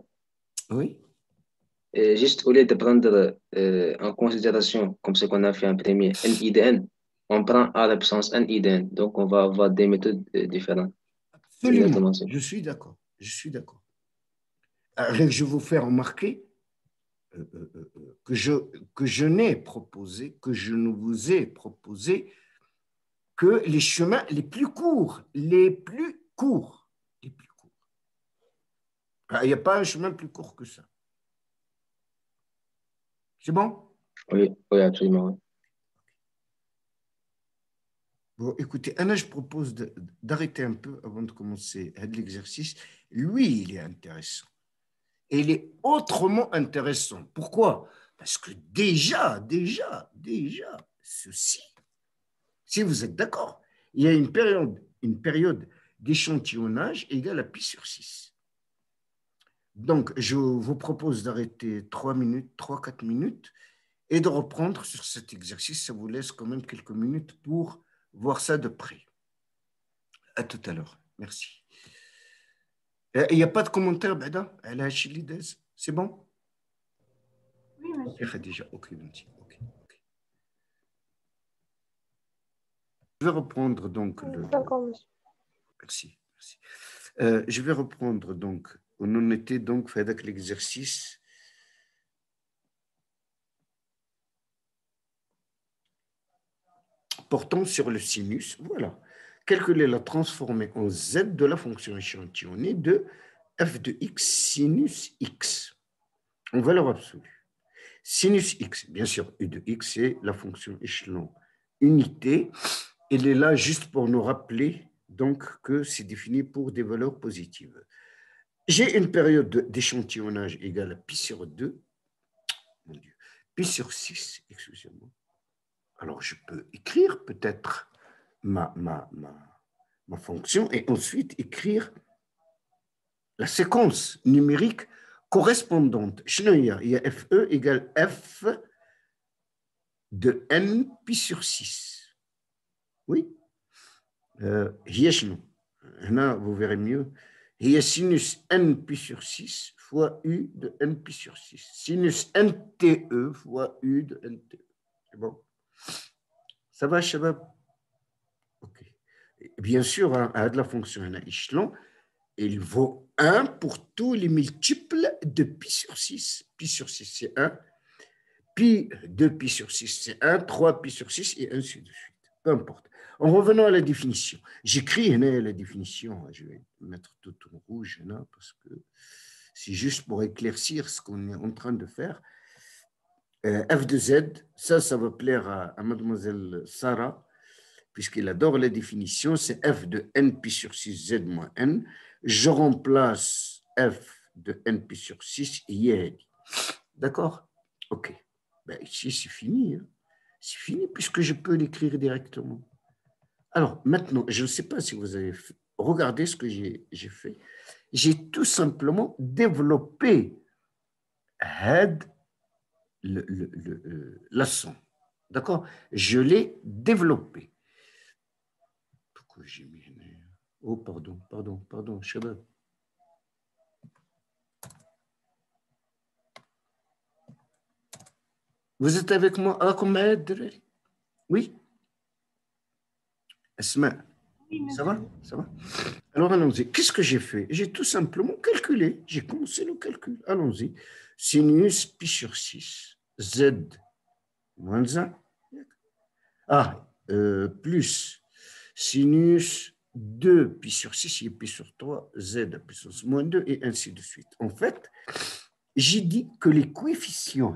Oui. Juste au lieu de prendre en considération, comme ce qu'on a fait en premier, n de n, on prend a à la puissance n de n. Donc, on va avoir des méthodes différentes. Absolument. Je suis d'accord. Rien que je vous fais remarquer que je n'ai proposé, que je ne vous ai proposé que les chemins les plus courts. Il n'y a pas un chemin plus court que ça. C'est bon? Oui, absolument. Oui. Bon, écoutez, Anna, je propose d'arrêter un peu avant de commencer l'exercice. Lui, il est intéressant. Et il est autrement intéressant. Pourquoi? Parce que déjà, ceci, si vous êtes d'accord, il y a une période d'échantillonnage égale à pi sur 6. Donc, je vous propose d'arrêter 3-4 minutes et de reprendre sur cet exercice. Ça vous laisse quand même quelques minutes pour voir ça de près. À tout à l'heure. Merci. Il n'y a pas de commentaire, Bada? Elle a Chilidez. C'est bon? Oui, monsieur. Ok, déjà. Ok, merci. Ok. Je vais reprendre donc le... D'accord, monsieur. Merci. Je vais reprendre donc, on en était donc fait avec l'exercice portant sur le sinus. Voilà. Calculer la transformée en z de la fonction échantillonnée de f de x sinus x en valeur absolue. Sinus x, bien sûr, u de x, c'est la fonction échelon unité. Elle est là juste pour nous rappeler donc que c'est défini pour des valeurs positives. J'ai une période d'échantillonnage égale à pi sur 2, mon Dieu, pi sur 6, excusez-moi. Alors, je peux écrire peut-être ma fonction et ensuite écrire la séquence numérique correspondante. Il y a FE égale F de n pi sur 6. Oui. Vous verrez mieux. Il y a sinus n pi sur 6 fois u de n pi sur 6. Sinus nte fois u de nte. C'est bon? Ça va, Shabab? Ok. Bien sûr, à de la fonction à échelon, il vaut 1 pour tous les multiples de pi sur 6. Pi sur 6, c'est 1. Pi de pi sur 6, c'est 1. 3 pi sur 6 et ainsi de suite. Peu importe. En revenant à la définition, j'écris la définition. Je vais mettre tout en rouge là, parce que c'est juste pour éclaircir ce qu'on est en train de faire. F de Z, ça va plaire à mademoiselle Sarah, puisqu'elle adore la définition, c'est F de n pi sur 6 Z moins n. Je remplace F de n pi sur 6 et Y. D'accord? Ok. Ben, ici, c'est fini. Hein. C'est fini puisque je peux l'écrire directement. Alors, maintenant, je ne sais pas si vous avez regardé ce que j'ai fait. J'ai tout simplement développé la son. D'accord? Je l'ai développé. Pourquoi j'ai mis... Oh, pardon, Shabab. Vous êtes avec moi? Oui? Asma, ça va? Alors, allons-y. Qu'est-ce que j'ai fait? J'ai tout simplement calculé. J'ai commencé le calcul. Allons-y. Sinus pi sur 6, z moins 1. Plus sinus 2 pi sur 6 et pi sur 3, z à puissance moins 2, et ainsi de suite. En fait, j'ai dit que les coefficients,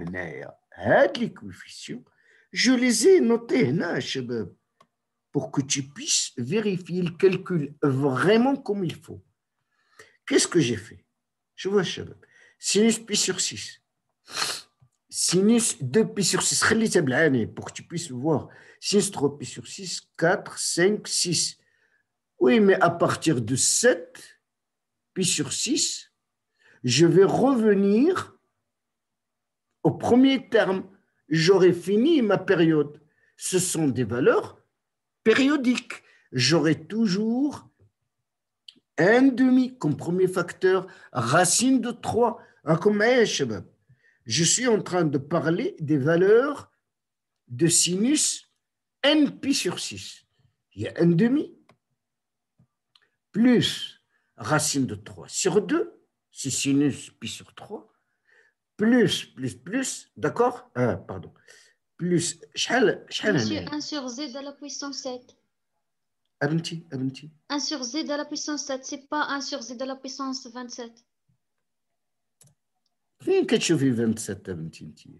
je les ai notés, pour que tu puisses vérifier le calcul vraiment comme il faut. Qu'est-ce que j'ai fait? Je vois, sinus pi sur 6. Sinus 2 pi sur 6. Pour que tu puisses le voir. Sinus 3 pi sur 6, 4, 5, 6. Oui, mais à partir de 7 pi sur 6, je vais revenir au premier terme. J'aurai fini ma période. Ce sont des valeurs périodiques. J'aurai toujours 1/2 comme premier facteur, racine de 3. Je suis en train de parler des valeurs de sinus n pi sur 6. Il y a 1/2 plus racine de 3 sur 2, c'est sinus pi sur 3, plus, d'accord? Pardon. Plus, Monsieur, 1 sur z à la puissance 7. Abenti. 1 sur z à la puissance 7, c'est pas 1 sur z à la puissance 27. فين كتشوفي 27 أبنتي انتي؟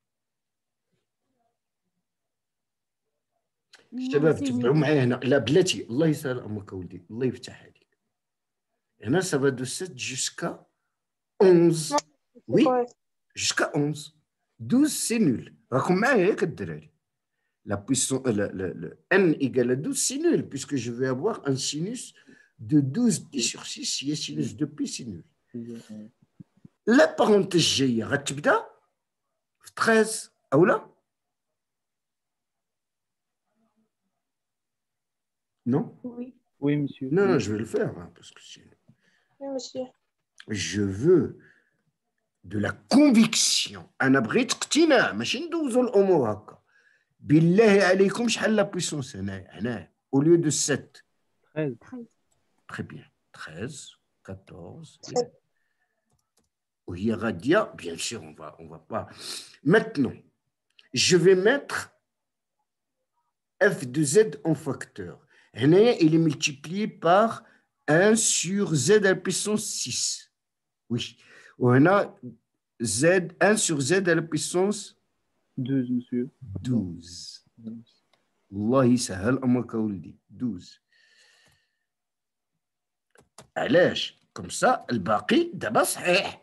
الشباب تبعوا معايا هنا. لا بلاتي الله يسهل امك ولدي الله يفتح عليك. هنا ça va de 7 jusqu'à 11. Oui, jusqu'à 11. 12 c'est nul. راكم معايا ياك الدراري. La puissance, le n égale à 12, c'est nul, puisque je vais avoir un sinus de 12 pi sur 6, si y a sinus de pi, c'est nul. La parenthèse جاية غتبدا في 13 أو لا؟ Non? Oui. Oui, monsieur. Non, non, je vais le faire, hein, parce que Oui, monsieur. je veux de la conviction. أنا بغيت اقتناع ماشي ندوزو الأمور هكا. بالله عليكم شحال لا puissance هنايا au lieu de 7. 13. Très bien. 13, 14. وهي غادية, bien sûr, on va pas. Maintenant, je vais mettre f de z en facteur. هنايا il est multiplié par 1 sur z à la puissance 6. Oui. وهنا z 1 sur z à la puissance 12, monsieur. 12. الله يسهل امرك ولدي. 12. علاش؟ كم سا الباقي دابا صحيح.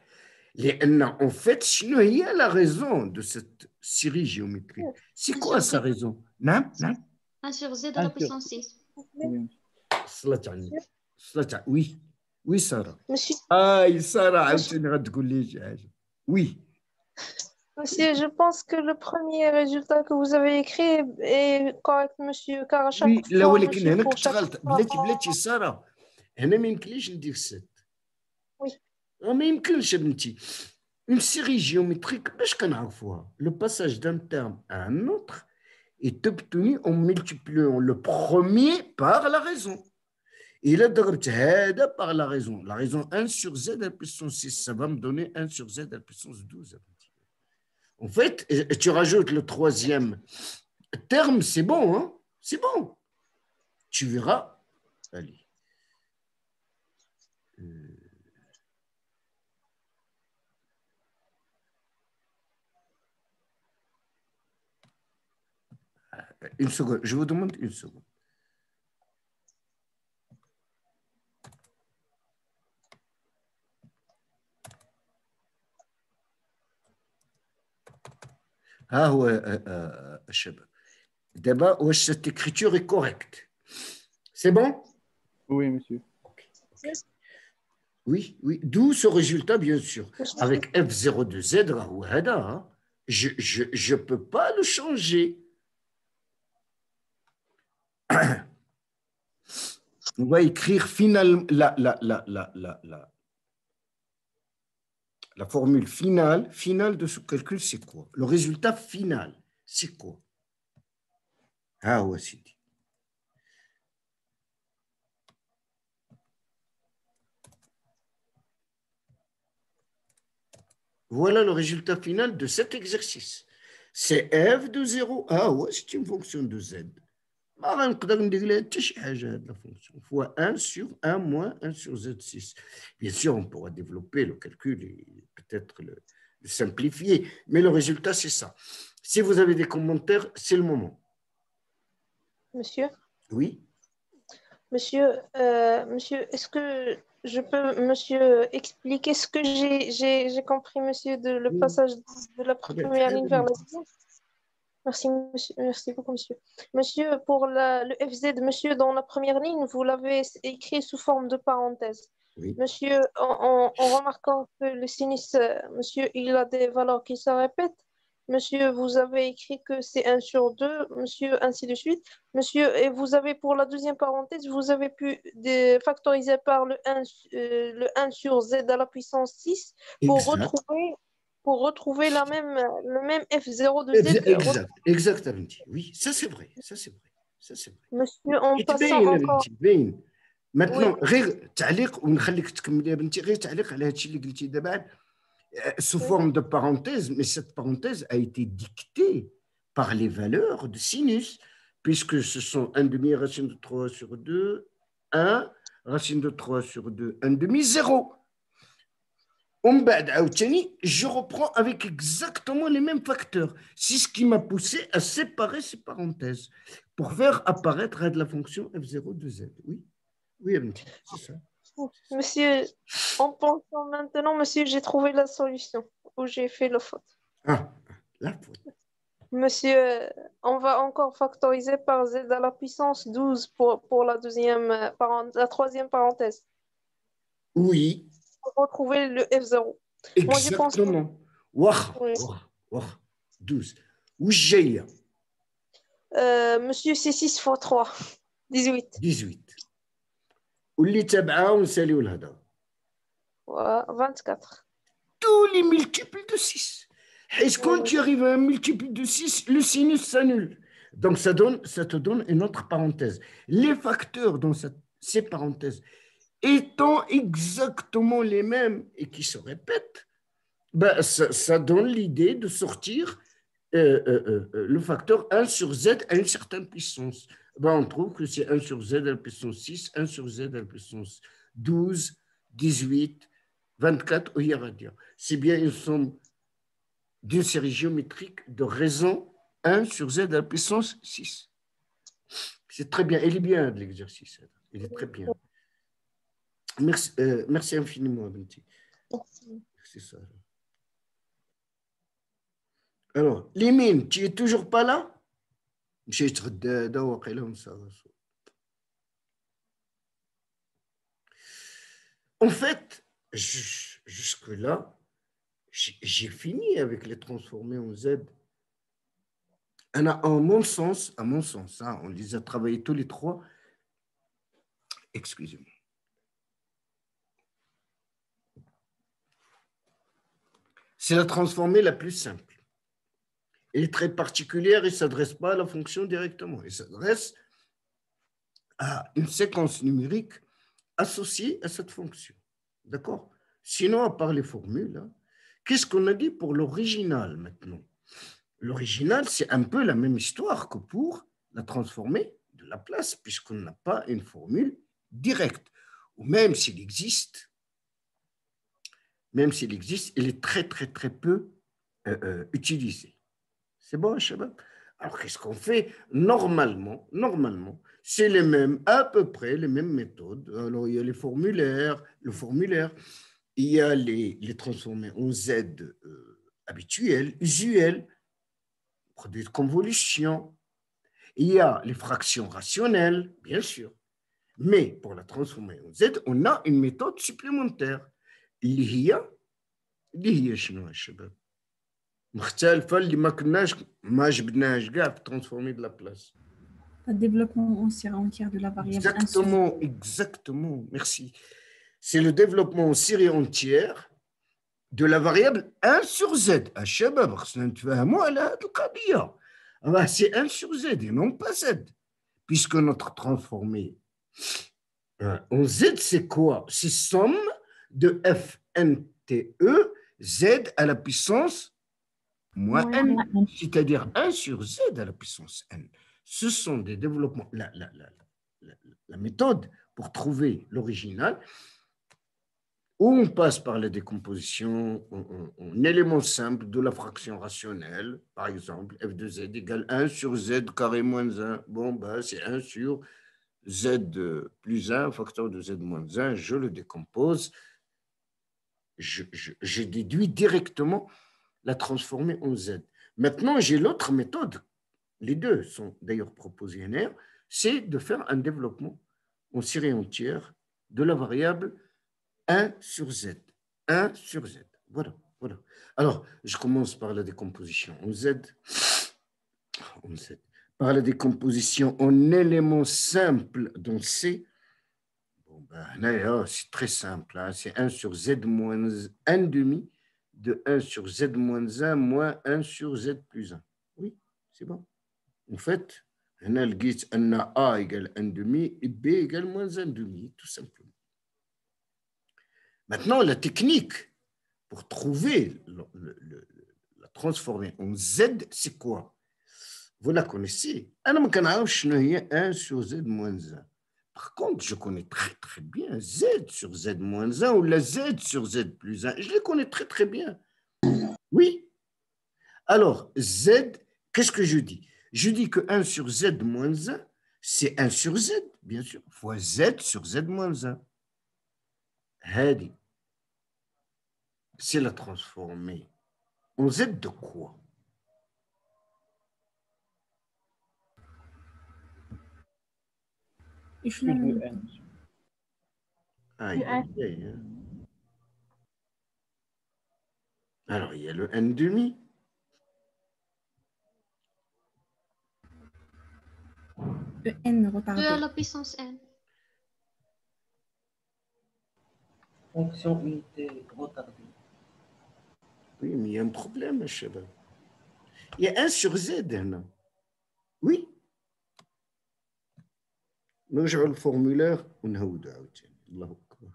لان en fait شنو هي la raison de cette série géométrique? C'est quoi sa raison? نعم نعم. 1 sur z à la puissance 6. صلاة على النبي. صلاة وي وي سارة. Monsieur, سارة عاوتاني غتقول لي شي حاجة. وي. monsieur, je pense que le premier résultat que vous avez écrit est correct, monsieur, car à chaque وي لا fois, ولكن monsieur, هنا pour كنت chaque غلط. بلاتي سارة. هنا ما يمكنليش ندير 7. Oui. ما يمكنش بنتي. Une série géométrique, باش كنعرفوها. Le passage d'un terme à un autre est obtenu en multipliant le premier par la raison. Et là, ضربت هذا par la raison. La raison 1 sur z à la puissance 6, ça va me donner 1 sur z à la puissance 12. En fait, tu rajoutes le troisième terme, c'est bon, hein? C'est bon. Tu verras. Allez. Une seconde, je vous demande une seconde. ها هو الشباب. دابا واش cette écriture est correcte? C'est bon? Oui, monsieur. Oui, oui. D'où ce résultat, bien sûr. Avec f0 de z, je ne peux pas le changer. On va écrire finalement la formule finale de ce calcul, c'est quoi? Le résultat final, c'est quoi? Ah ouais, c'est dit. Voilà le résultat final de cet exercice. C'est f de 0. Ah ouais, c'est une fonction de z. ما غنقدر ندير لها حتى شي حاجه هاد لا فونكسيون fois 1 sur 1 moins 1 sur z6. Bien sûr, on pourra développer le calcul et peut-être le simplifier, mais le résultat, c'est ça. Si vous avez des commentaires, c'est le moment. Monsieur? Oui? Monsieur, monsieur, est-ce que je peux, monsieur, expliquer ce que j'ai compris, monsieur, de le passage de la première ligne vers la deuxième? Merci, monsieur. Merci beaucoup, monsieur. Monsieur, pour le FZ, monsieur, dans la première ligne, vous l'avez écrit sous forme de parenthèse. Oui. Monsieur, en remarquant que le sinus, monsieur, il a des valeurs qui se répètent. Monsieur, vous avez écrit que c'est 1 sur 2, monsieur, ainsi de suite. Monsieur, et vous avez, pour la deuxième parenthèse, vous avez pu factoriser par le 1 sur z à la puissance 6 pour retrouver le même f0 de z. Exactement. Oui, ça c'est vrai. Monsieur, en passant encore... Maintenant, غير تعليق ونخليك تكملي يا بنتي. غير تعليق على هادشي اللي قلتي دابا sous forme de parenthèse, mais cette parenthèse a été dictée par les valeurs de sinus, puisque ce sont 1 demi racine de 3 sur 2, 1 racine de 3 sur 2, 1 demi, 0. Je reprends avec exactement les mêmes facteurs. C'est ce qui m'a poussé à séparer ces parenthèses pour faire apparaître la fonction f0 de z. Oui, oui, c'est ça. Monsieur, en pensant maintenant, monsieur, j'ai trouvé la solution où j'ai fait la faute. Ah, la faute. Monsieur, on va encore factoriser par z à la puissance 12 pour la troisième parenthèse. Oui. Pour retrouver le f0. Exactement. Oui. 12. Où j'ai monsieur, c'est 6 fois 3. 18. 18. واللي تبعها ونساليو الهضره 24. Tous les multiples de 6. Est-ce quand tu arrives à un multiple de 6, le sinus s'annule. Donc, ça te donne une autre parenthèse. Les facteurs dans ces parenthèses étant exactement les mêmes et qui se répètent, ben, ça donne l'idée de sortir le facteur 1 sur z à une certaine puissance. Ben, on trouve que c'est 1 sur z à la puissance 6, 1 sur z à la puissance 12, 18, 24, ou il y a dire. C'est bien une somme d'une série géométrique de raison 1 sur z à la puissance 6. C'est très bien. Il est bien de l'exercice. Il est très bien. Merci, merci infiniment, Benti. C'est ça. Alors, Limine, tu n'es toujours pas là? En fait, jusque-là, j'ai fini avec les transformés en Z. À mon sens, hein, on les a travaillés tous les trois. Excusez-moi. C'est la transformée la plus simple. Elle est très particulière et ne s'adresse pas à la fonction directement. Elle s'adresse à une séquence numérique associée à cette fonction. D'accord? Sinon, à part les formules, hein, qu'est-ce qu'on a dit pour l'original maintenant? L'original, c'est un peu la même histoire que pour la transformée de Laplace, puisqu'on n'a pas une formule directe. Ou même s'il existe, il est très, très, très peu utilisé. C'est bon, Shabab? Alors, qu'est-ce qu'on fait? Normalement, c'est les mêmes, à peu près les mêmes méthodes. Alors, il y a les formulaires, il y a les transformés en Z habituels, usuels, produits de convolution. Il y a les fractions rationnelles, bien sûr. Mais pour la transformer en Z, on a une méthode supplémentaire. اللي هي شنو يا شباب؟ مختلفة اللي ما جبناهاش كاع في transformer de Laplace. Le développement en série entière de la variable. Exactement, merci. C'est le développement en série entière de la variable 1 sur Z. الشباب خصنا نتفاهموا على هذه القضية. C'est 1 sur Z et non pas Z. Puisque notre transformé en Z, c'est quoi? C'est somme de FNTE Z à la puissance moins n, c'est-à-dire 1 sur Z à la puissance n. Ce sont des développements, la méthode pour trouver l'original, où on passe par la décomposition en éléments simples de la fraction rationnelle, par exemple, f de z égale 1 sur z carré moins 1. Bon, ben, c'est 1 sur z plus 1, facteur de z moins 1, je le décompose, je déduis directement la transformer en z. Maintenant, j'ai l'autre méthode, les deux sont d'ailleurs proposés en R, c'est de faire un développement en série entière de la variable 1 sur z. 1 sur z. Voilà. Alors, je commence par la décomposition en z. Par la décomposition en éléments simples dans C. Bon, ben, c'est très simple. Hein, c'est 1 sur z moins 1 demi de 1 sur z moins 1 moins 1 sur z plus 1. Oui, c'est bon. En fait, on a le guide A égale 1 demi et B égale moins 1 demi, tout simplement. Maintenant, la technique pour trouver la transformer en Z, c'est quoi? Vous la connaissez. أنا ما كنعرفش شنو هي 1 sur Z moins 1. Par contre, je connais très bien Z sur Z moins 1 ou la Z sur Z plus 1. Je les connais très bien. Oui. Alors, Z, qu'est-ce que je dis? Je dis que 1 sur Z moins 1, c'est 1 sur Z, bien sûr, fois Z sur Z moins 1. Hadi, c'est la transformée en Z de quoi? Alors, il y a le n demi. Le n retardé. 2 à la puissance n. Fonction unité retardée. Oui, mais il y a un problème, chabab. Il y a 1 sur Z, non? Oui. نرجع الفورمulaire ونهودو عاوتاني. الله أكبر.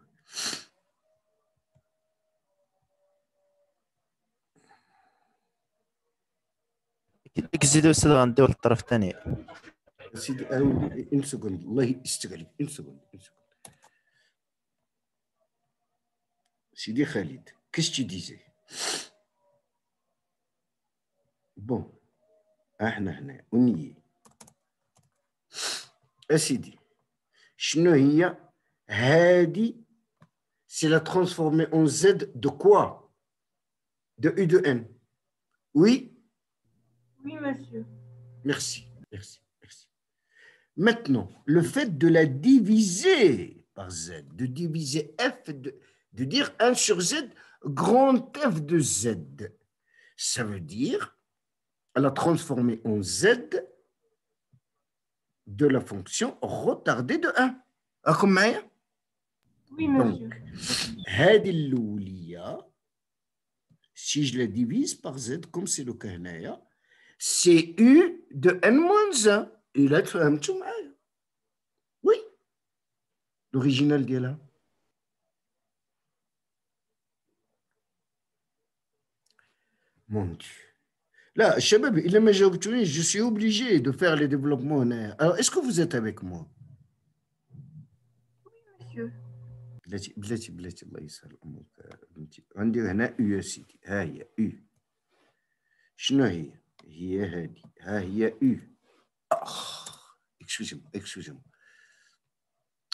ديك الزيدو استاذ غنديو للطرف الثاني. سيدي ان سكوند الله يستر عليك ان سكوند. سيدي خالد qu'est-ce que tu disais? Bon, احنا هنا ونيي اسيدي شنو هي هادي؟ c'est la transformée en Z de quoi? De U de N. Oui? Oui, monsieur. Merci. Maintenant, le fait de la diviser par Z, de diviser F, de dire 1 sur Z, grand F de Z, ça veut dire la transformer en Z de la fonction retardée de 1. راكم معايا؟ Oui, monsieur. Donc, هذه الأولية, si je la divise par Z, comme c'est le cas هنايا, c'est U de N-1. Et là, tu as oui. L'original ديالها. Mon Dieu. Là, Shabab, il m'a dit, je suis obligé de faire les développements. Alors, est-ce que vous êtes avec moi? Monsieur. بلاتي الله يسهل امك بنتي. عندي هنا يو يا سيدي. ها هي يو. شنو هي؟ هي هذه. ها هي يو. Excusez-moi.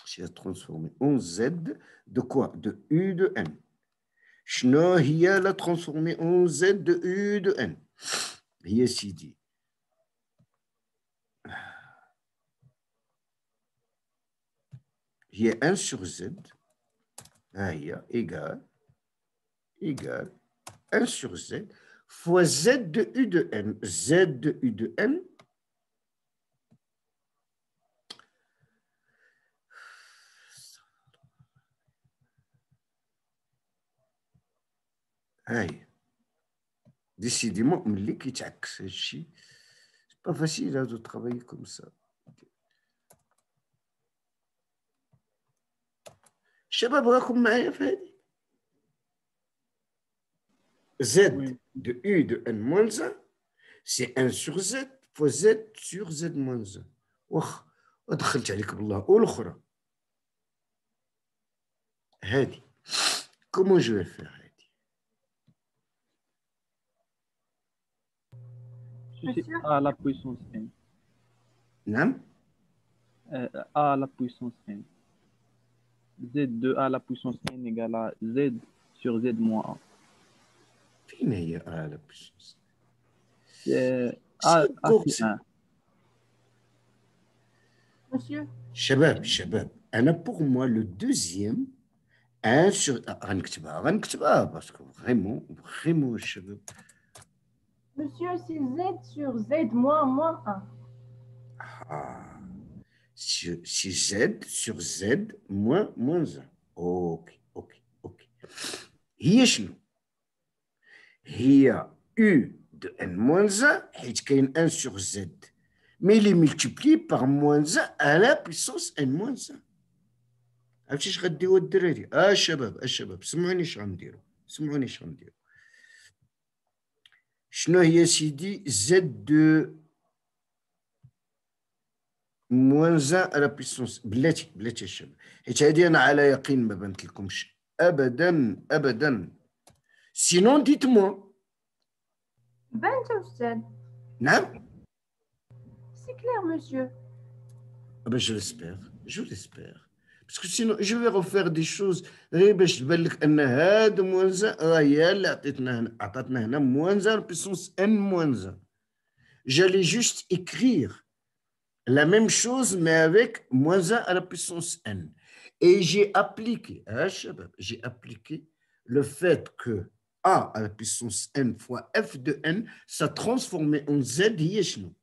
C'est transformé en Z de quoi? De U de N. شنو هي la transformée en Z de U de N? هي سيدي. هي 1 sur Z. هي égale 1 sur Z fois Z de U de N. Z de U de N. هاي décidément ملي كيتعكس هادشي سي با فاسيل هادو ترافايي كوم سا. الشباب راكم معايا في هادي؟ Z de U de N moins 1 c'est 1 sur Z fois Z sur Z moins 1. واخ دخلت عليك بالله. والاخرى هادي comment je vais faire هادي؟ A à la puissance n. نعم. A à la puissance n. Z de A à la puissance n égale à Z sur Z moins 1. فين هي A à la puissance? A c'est 1. Monsieur. شباب أنا pour moi le deuxième 1 sur غنكتبها parce que vraiment الشباب. Monsieur, c'est Z sur Z moins 1. C'est Z sur Z moins 1. Ok. هي شنو؟ هي U de N moins 1 حيت كاين 1 sur Z mais il est multiplié par moins 1 à la puissance N moins 1. عرفتي اش غديروا الدراري؟ الشباب سمعوني اش غنديروا. شنو هي سيدي Z de moins 1 à la puissance. بلاتي يا شباب، حيت هذه أنا على يقين ما بانت لكمش أبدا أبدا. Sinon, dites-moi. بنت أستاذ. نعم. C'est clair, monsieur. Ah ben, je l'espère. Parce que sinon, je vais refaire des choses. غير باش تبان لك أن هذا moins 1 هي اللي عطاتنا هنا moins 1 puissance n moins 1. J'allais juste écrire la même chose, mais avec moins 1 à la puissance n. Et j'ai appliqué le fait que a à la puissance n fois f de n, ça transformait en z, هي شنو؟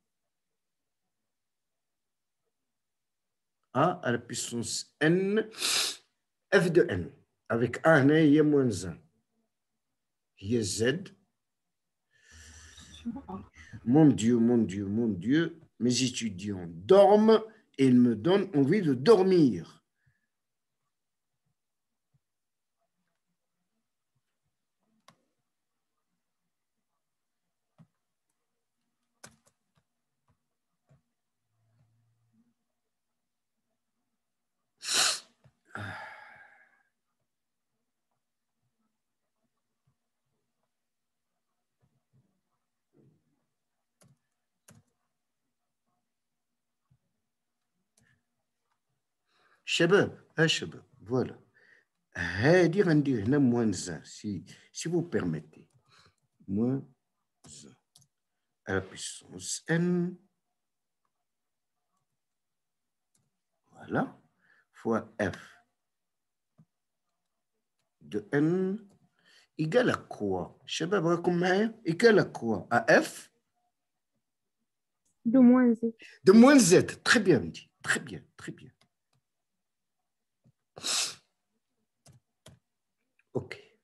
a à la puissance n, f de n, avec a هنا هي moins 1. هي z. Mon Dieu, mes étudiants dorment et ils me donnent envie de dormir. شباب voilà. هادي غندير هنا moins 1 si vous permettez. Moins 1 à la puissance n, voilà, fois f de n égale à quoi? شباب راكم معايا؟ égale à quoi? À f De moins z. De moins z. Très bien dit. Très bien.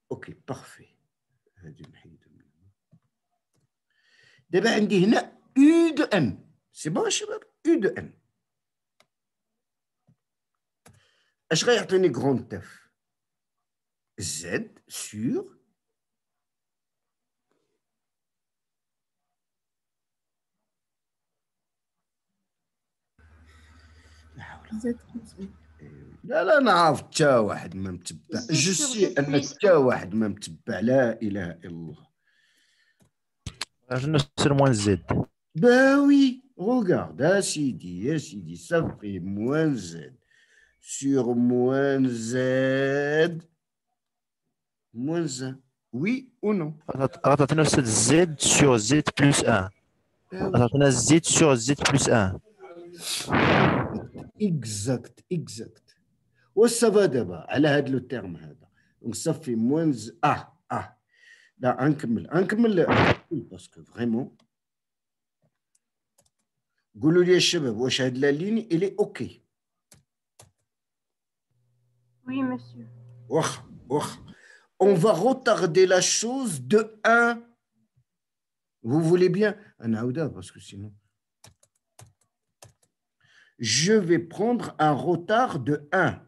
Ok, parfait. دابا عندي هنا U de n. C'est bon شباب؟ U de n. اش غيعطيني grand f? Z sur لا نعرف حتى واحد ما متبع. جو سي ان حتى واحد ما متبع. لا اله الا الله. شنو سير موان زد؟ Bah oui, regarde, يا سيدي, ça fait moins z sur moins z moins 1. Oui ou non? غتعطينا أستاذ زد سور زد بلس 1. غتعطينا زد سور زد بلس 1. Exact. وصافا دابا على هذا لو تيرم هذا نصفي موانز لا نكمل باسكو فريمون. قولوا لي الشباب واش هاد لا ليني الي اوكي؟ Oui, monsieur. واخا. On va retarder la chose de 1. Vous voulez bien? نعاودها parce que sinon je vais prendre un retard de 1.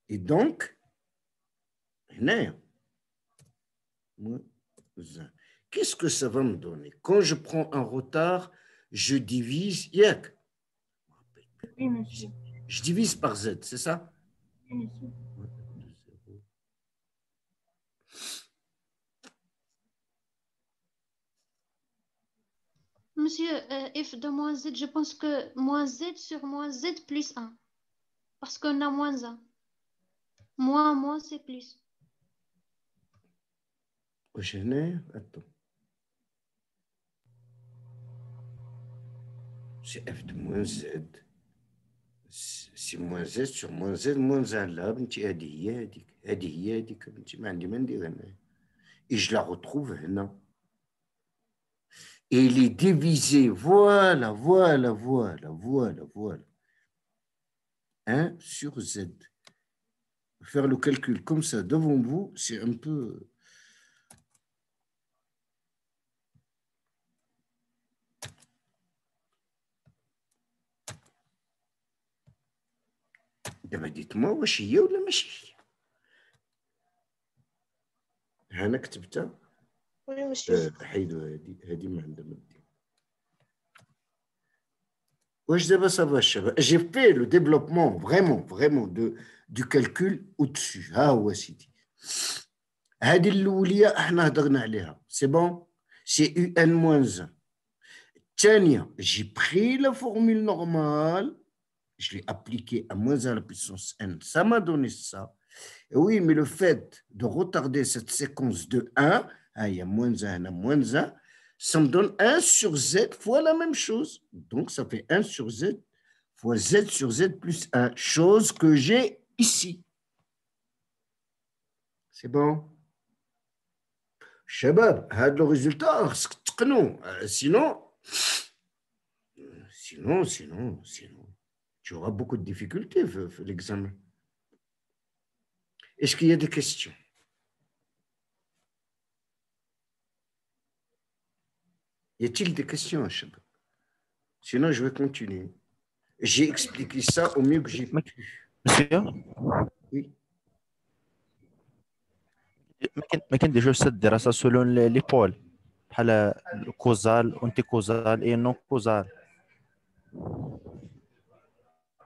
Et donc, qu'est-ce que ça va me donner? Quand je prends un retard, je divise. Oui, monsieur. Je divise par Z, c'est ça? Oui, monsieur. Monsieur, f de moins z, je pense que moins z sur moins z plus 1. Parce qu'on a moins 1. Moins, c'est plus. Attends. C'est f de moins z. C'est moins z sur moins z moins 1 là. هذه هي هذيك ما عندي ما ندير هنا. Et je la retrouve هنا. Et il est divisé, voilà. 1 sur Z. Faire le calcul comme ça devant vous, c'est un peu... dites-moi, واش هي ولا ماشي هي؟ هنا كتبتها Oui, monsieur. هذه ما عندها ما دير. واش دابا صافا الشباب j'ai fait le développement vraiment du calcul au-dessus. ها هو سيدي. هذه الأولية احنا هضرنا عليها. C'est bon? C'est UN moins 1. الثانية j'ai pris la formule normale, je l'ai appliquée à moins 1 à la puissance n, ça m'a donné ça. Et oui, mais le fait de retarder cette séquence de 1, il y a moins 1, ça me donne 1 sur z fois la même chose. Donc, ça fait 1 sur z fois z sur z plus 1, chose que j'ai ici. C'est bon? Shabab, le résultat, sinon, tu auras beaucoup de difficultés pour l'examen. Est-ce qu'il y a des questions? Y a-t-il des questions, Shabab? Sinon, je vais continuer. J'ai expliqué ça au mieux que j'ai pu. Monsieur? Oui. ما كنديروش الدراسة selon les pôles بحال كوزال انتي كوزال et non كوزال.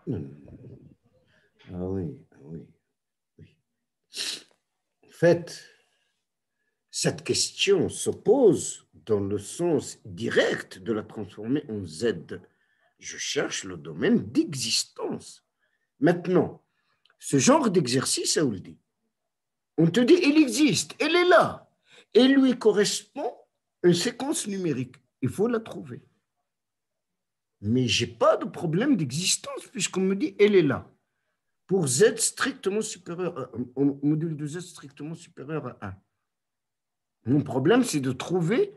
Ah oui. En fait, cette question se pose dans le sens direct de la transformer en Z. Je cherche le domaine d'existence. Maintenant, ce genre d'exercice, ça vous le dit. On te dit, il existe, elle est là. Elle lui correspond une séquence numérique. Il faut la trouver. Mais je n'ai pas de problème d'existence puisqu'on me dit, elle est là. Pour Z strictement supérieur, au module de Z strictement supérieur à 1. Mon problème, c'est de trouver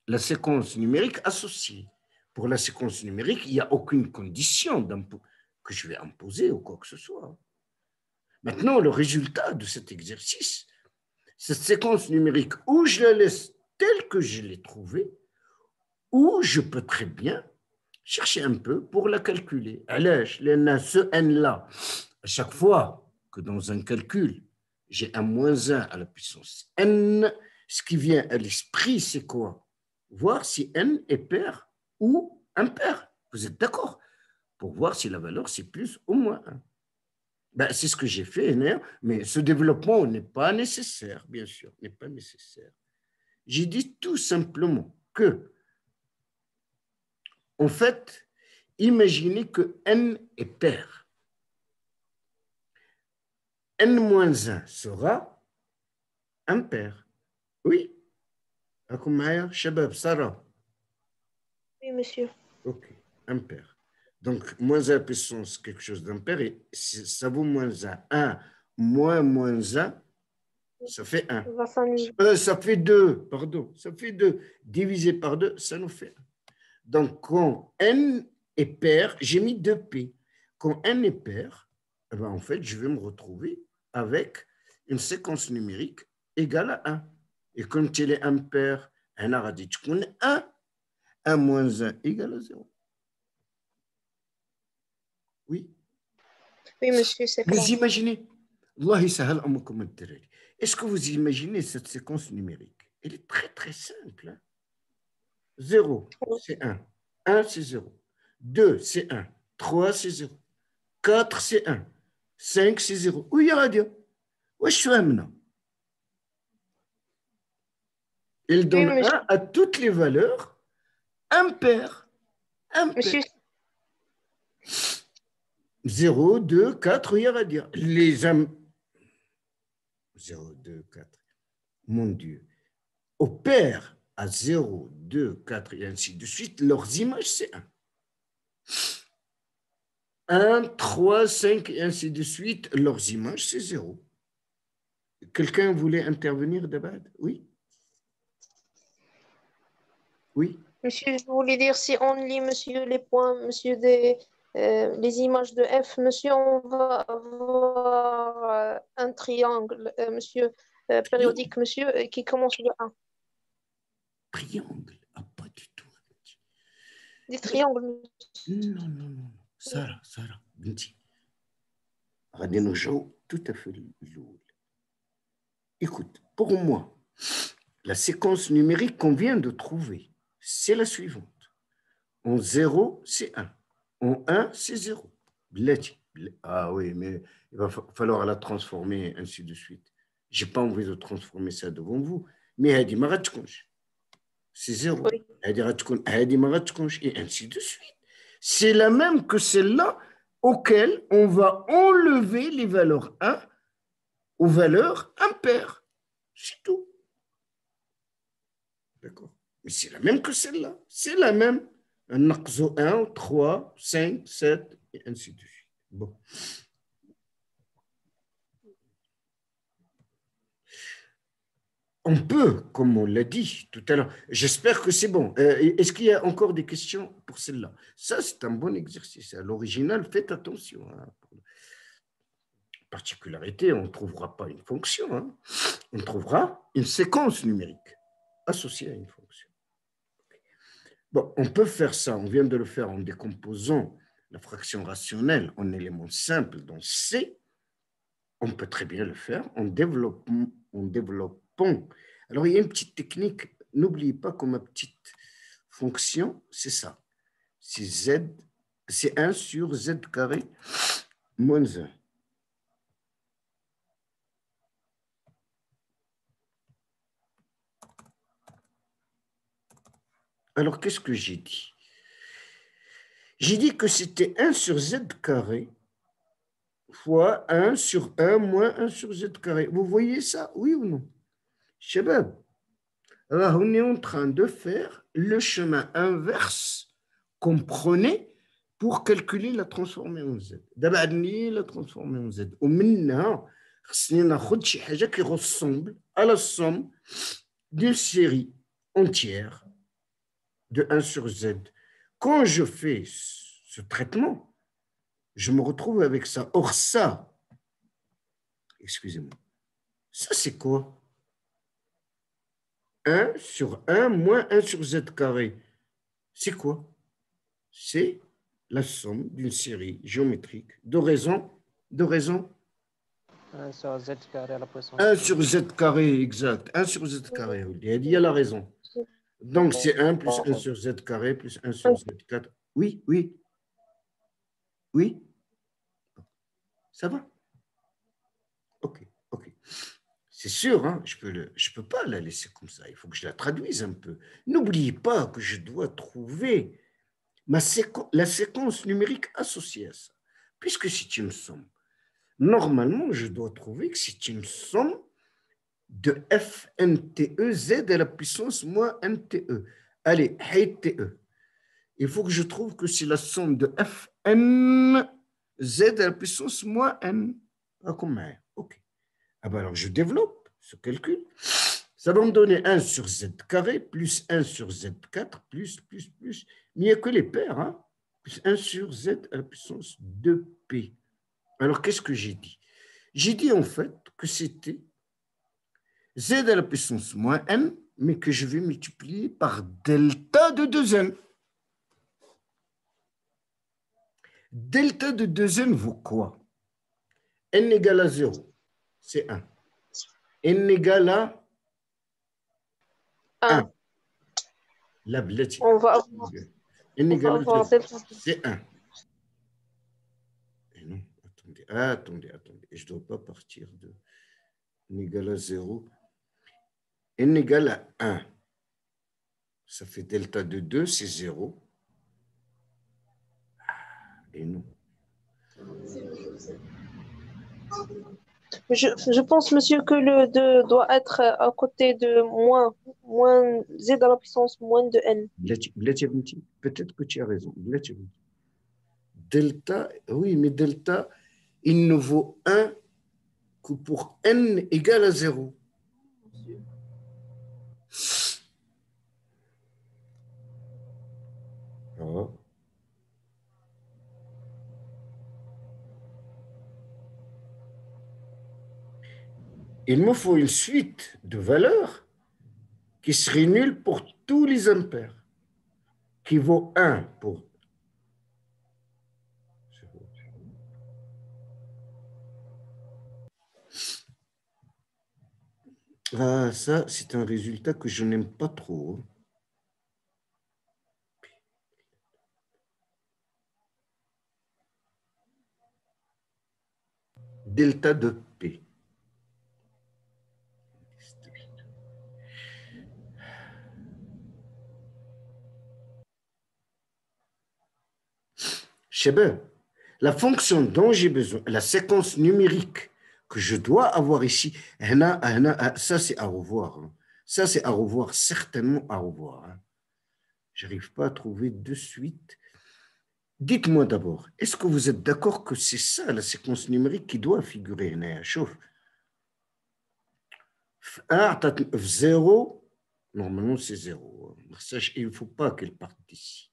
la séquence numérique associée. Pour la séquence numérique, il n'y a aucune condition que je vais imposer ou quoi que ce soit. Maintenant, le résultat de cet exercice, cette séquence numérique, ou je la laisse telle que je l'ai trouvée, ou je peux très bien chercher un peu pour la calculer. Ce n-là, à chaque fois que dans un calcul, j'ai un moins 1 à la puissance n, ce qui vient à l'esprit, c'est quoi? Voir si n est pair ou impair. Vous êtes d'accord? Pour voir si la valeur, c'est plus ou moins 1. Ben, c'est ce que j'ai fait, mais ce développement n'est pas nécessaire, bien sûr, n'est pas nécessaire. J'ai dit tout simplement que, en fait, imaginez que n est pair. n-1 sera impair. Oui. Akum Maya, Shabab, Sarah. Oui, monsieur. Ok, impair. Donc, moins 1 puissance quelque chose d'impair, et ça vaut moins 1. 1 moins 1, ça fait 1. Ça fait 2, pardon. Ça fait 2. Divisé par 2, ça nous fait 1. Donc, quand n est pair, j'ai mis 2p. Quand n est pair, eh ben, en fait, je vais me retrouver avec une séquence numérique égale à 1. Et quand il est impair, on a dit qu'on est 1. 1 moins 1 égale à 0. Oui. Oui, monsieur, c'est clair. Vous imaginez, est-ce que vous imaginez cette séquence numérique? Elle est très, très simple. Hein? 0, c'est 1. 1, c'est 0. 2, c'est 1. 3, c'est 0. 4, c'est 1. 5, c'est 0. Oui, il y a radio. Oui, je suis un. Il donne 1 à toutes les valeurs impaires. Monsieur. 0, 2, 4, il y a radio. Les 0, 2, 4. Mon Dieu. Au pair à 0, 2, 4 et ainsi de suite, leurs images, c'est 1. 1, 3, 5 et ainsi de suite, leurs images, c'est 0. Quelqu'un voulait intervenir d'abord? Oui? Oui? Monsieur, je voulais dire, si on lit, monsieur, les points, monsieur, les images de F, monsieur, on va avoir un triangle, monsieur, périodique, monsieur, qui commence de 1. Triangle? Ah, pas du tout. Des triangles. Non. Sarah, Binti. Radino Joe, tout à fait lourd. Écoute, pour moi, La séquence numérique qu'on vient de trouver, c'est la suivante. En 0, c'est 1. En 1, c'est 0. Ah oui, mais il va falloir la transformer, ainsi de suite. Je n'ai pas envie de transformer ça devant vous. Mais c'est 0. Et ainsi de suite. C'est la même que celle-là auquel on va enlever les valeurs 1 aux valeurs impaires. C'est tout. D'accord. Mais c'est la même que celle-là. C'est la même. Un naqzo 1, 3, 5, 7, et ainsi de suite. Bon. On peut, comme on l'a dit tout à l'heure, j'espère que c'est bon. Est-ce qu'il y a encore des questions pour celle-là? Ça, c'est un bon exercice. À l'original, faites attention. Hein. Particularité, on ne trouvera pas une fonction. Hein. On trouvera une séquence numérique associée à une fonction. Bon, on peut faire ça. On vient de le faire en décomposant la fraction rationnelle en éléments simples dans C. On peut très bien le faire en développant. Alors, il y a une petite technique. N'oubliez pas que ma petite fonction, c'est ça. C'est Z, c'est 1 sur Z carré moins 1. Alors, qu'est-ce que j'ai dit? J'ai dit que c'était 1 sur Z carré fois 1 sur 1 moins 1 sur Z carré. Vous voyez ça, oui ou non? Shabab, alors on est en train de faire le chemin inverse qu'on prenait pour calculer la transformée en Z. D'abord, la transformée en Z. Au maintenant, on a une chose qui ressemble à la somme d'une série entière de 1 sur Z. Quand je fais ce traitement, je me retrouve avec ça. Or, ça, excusez-moi, ça c'est quoi? 1 sur 1 moins 1 sur Z carré. C'est quoi? C'est la somme d'une série géométrique de raison 1 sur Z carré à la puissance 1 sur Z carré, exact. 1 sur Z carré. Il y a la raison. Donc, c'est 1 plus 1 sur Z carré plus 1 sur Z4. Oui, oui. Oui. Ça va? OK, OK. C'est sûr, hein, je peux pas la laisser comme ça. Il faut que je la traduise un peu. N'oubliez pas que je dois trouver la séquence numérique associée à ça. Puisque c'est une somme, normalement, je dois trouver que c'est une somme de FNTE Z à la puissance moins NTE. Allez, TE. Il faut que je trouve que c'est la somme de FN Z à la puissance moins N. OK. Ah ben alors, je développe ce calcul. Ça va me donner 1 sur Z carré plus 1 sur Z4 plus. Mais il n'y a que les paires. Hein? Plus 1 sur Z à la puissance 2P. Alors, qu'est-ce que j'ai dit? J'ai dit en fait que c'était Z à la puissance moins N, mais que je vais multiplier par delta de 2N. Delta de 2N vaut quoi? N égale à 0, c'est 1. N égale à 1. La blette. On va N égale à 0, cette... c'est 1. Et non, attendez. Je ne dois pas partir de N égale à 0. N égale à 1. Ça fait delta de 2, c'est 0. Et non. Je pense, monsieur, que le 2 doit être à côté de moins Z à la puissance moins de N. Peut-être que tu as raison. Delta, oui, mais delta, il ne vaut 1 que pour N égale à 0. Oh. Il me faut une suite de valeurs qui serait nulle pour tous les impairs, qui vaut 1 pour... Ah, ça, c'est un résultat que je n'aime pas trop. Delta de P. Chébe, la fonction dont j'ai besoin, la séquence numérique que je dois avoir ici, ça c'est à revoir. Hein. Ça c'est à revoir, certainement à revoir. Hein. Je n'arrive pas à trouver de suite. Dites-moi d'abord, est-ce que vous êtes d'accord que c'est ça la séquence numérique qui doit figurer? Chauffe. 0, normalement c'est 0. Il ne faut pas qu'elle parte d'ici.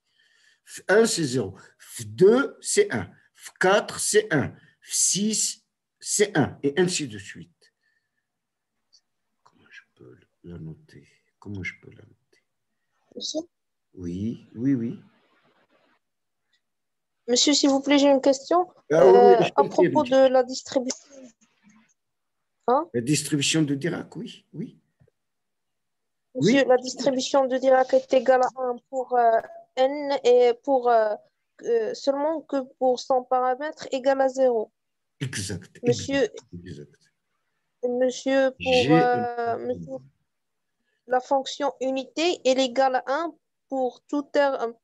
1 c'est 0. 2 c'est 1. 4 c'est 1. 6 c'est 1. Et ainsi de suite. Comment je peux la noter? Comment je peux la noter? Monsieur? Oui, oui, oui. Monsieur, s'il vous plaît, j'ai une question. Oui, À propos de la distribution. Hein? La distribution de Dirac, oui, oui. Monsieur, oui. La distribution de Dirac est égale à 1 pour n et pour seulement que pour son paramètre égal à 0. Exact. Monsieur, exact. Monsieur monsieur, la fonction unité est égale à 1 pour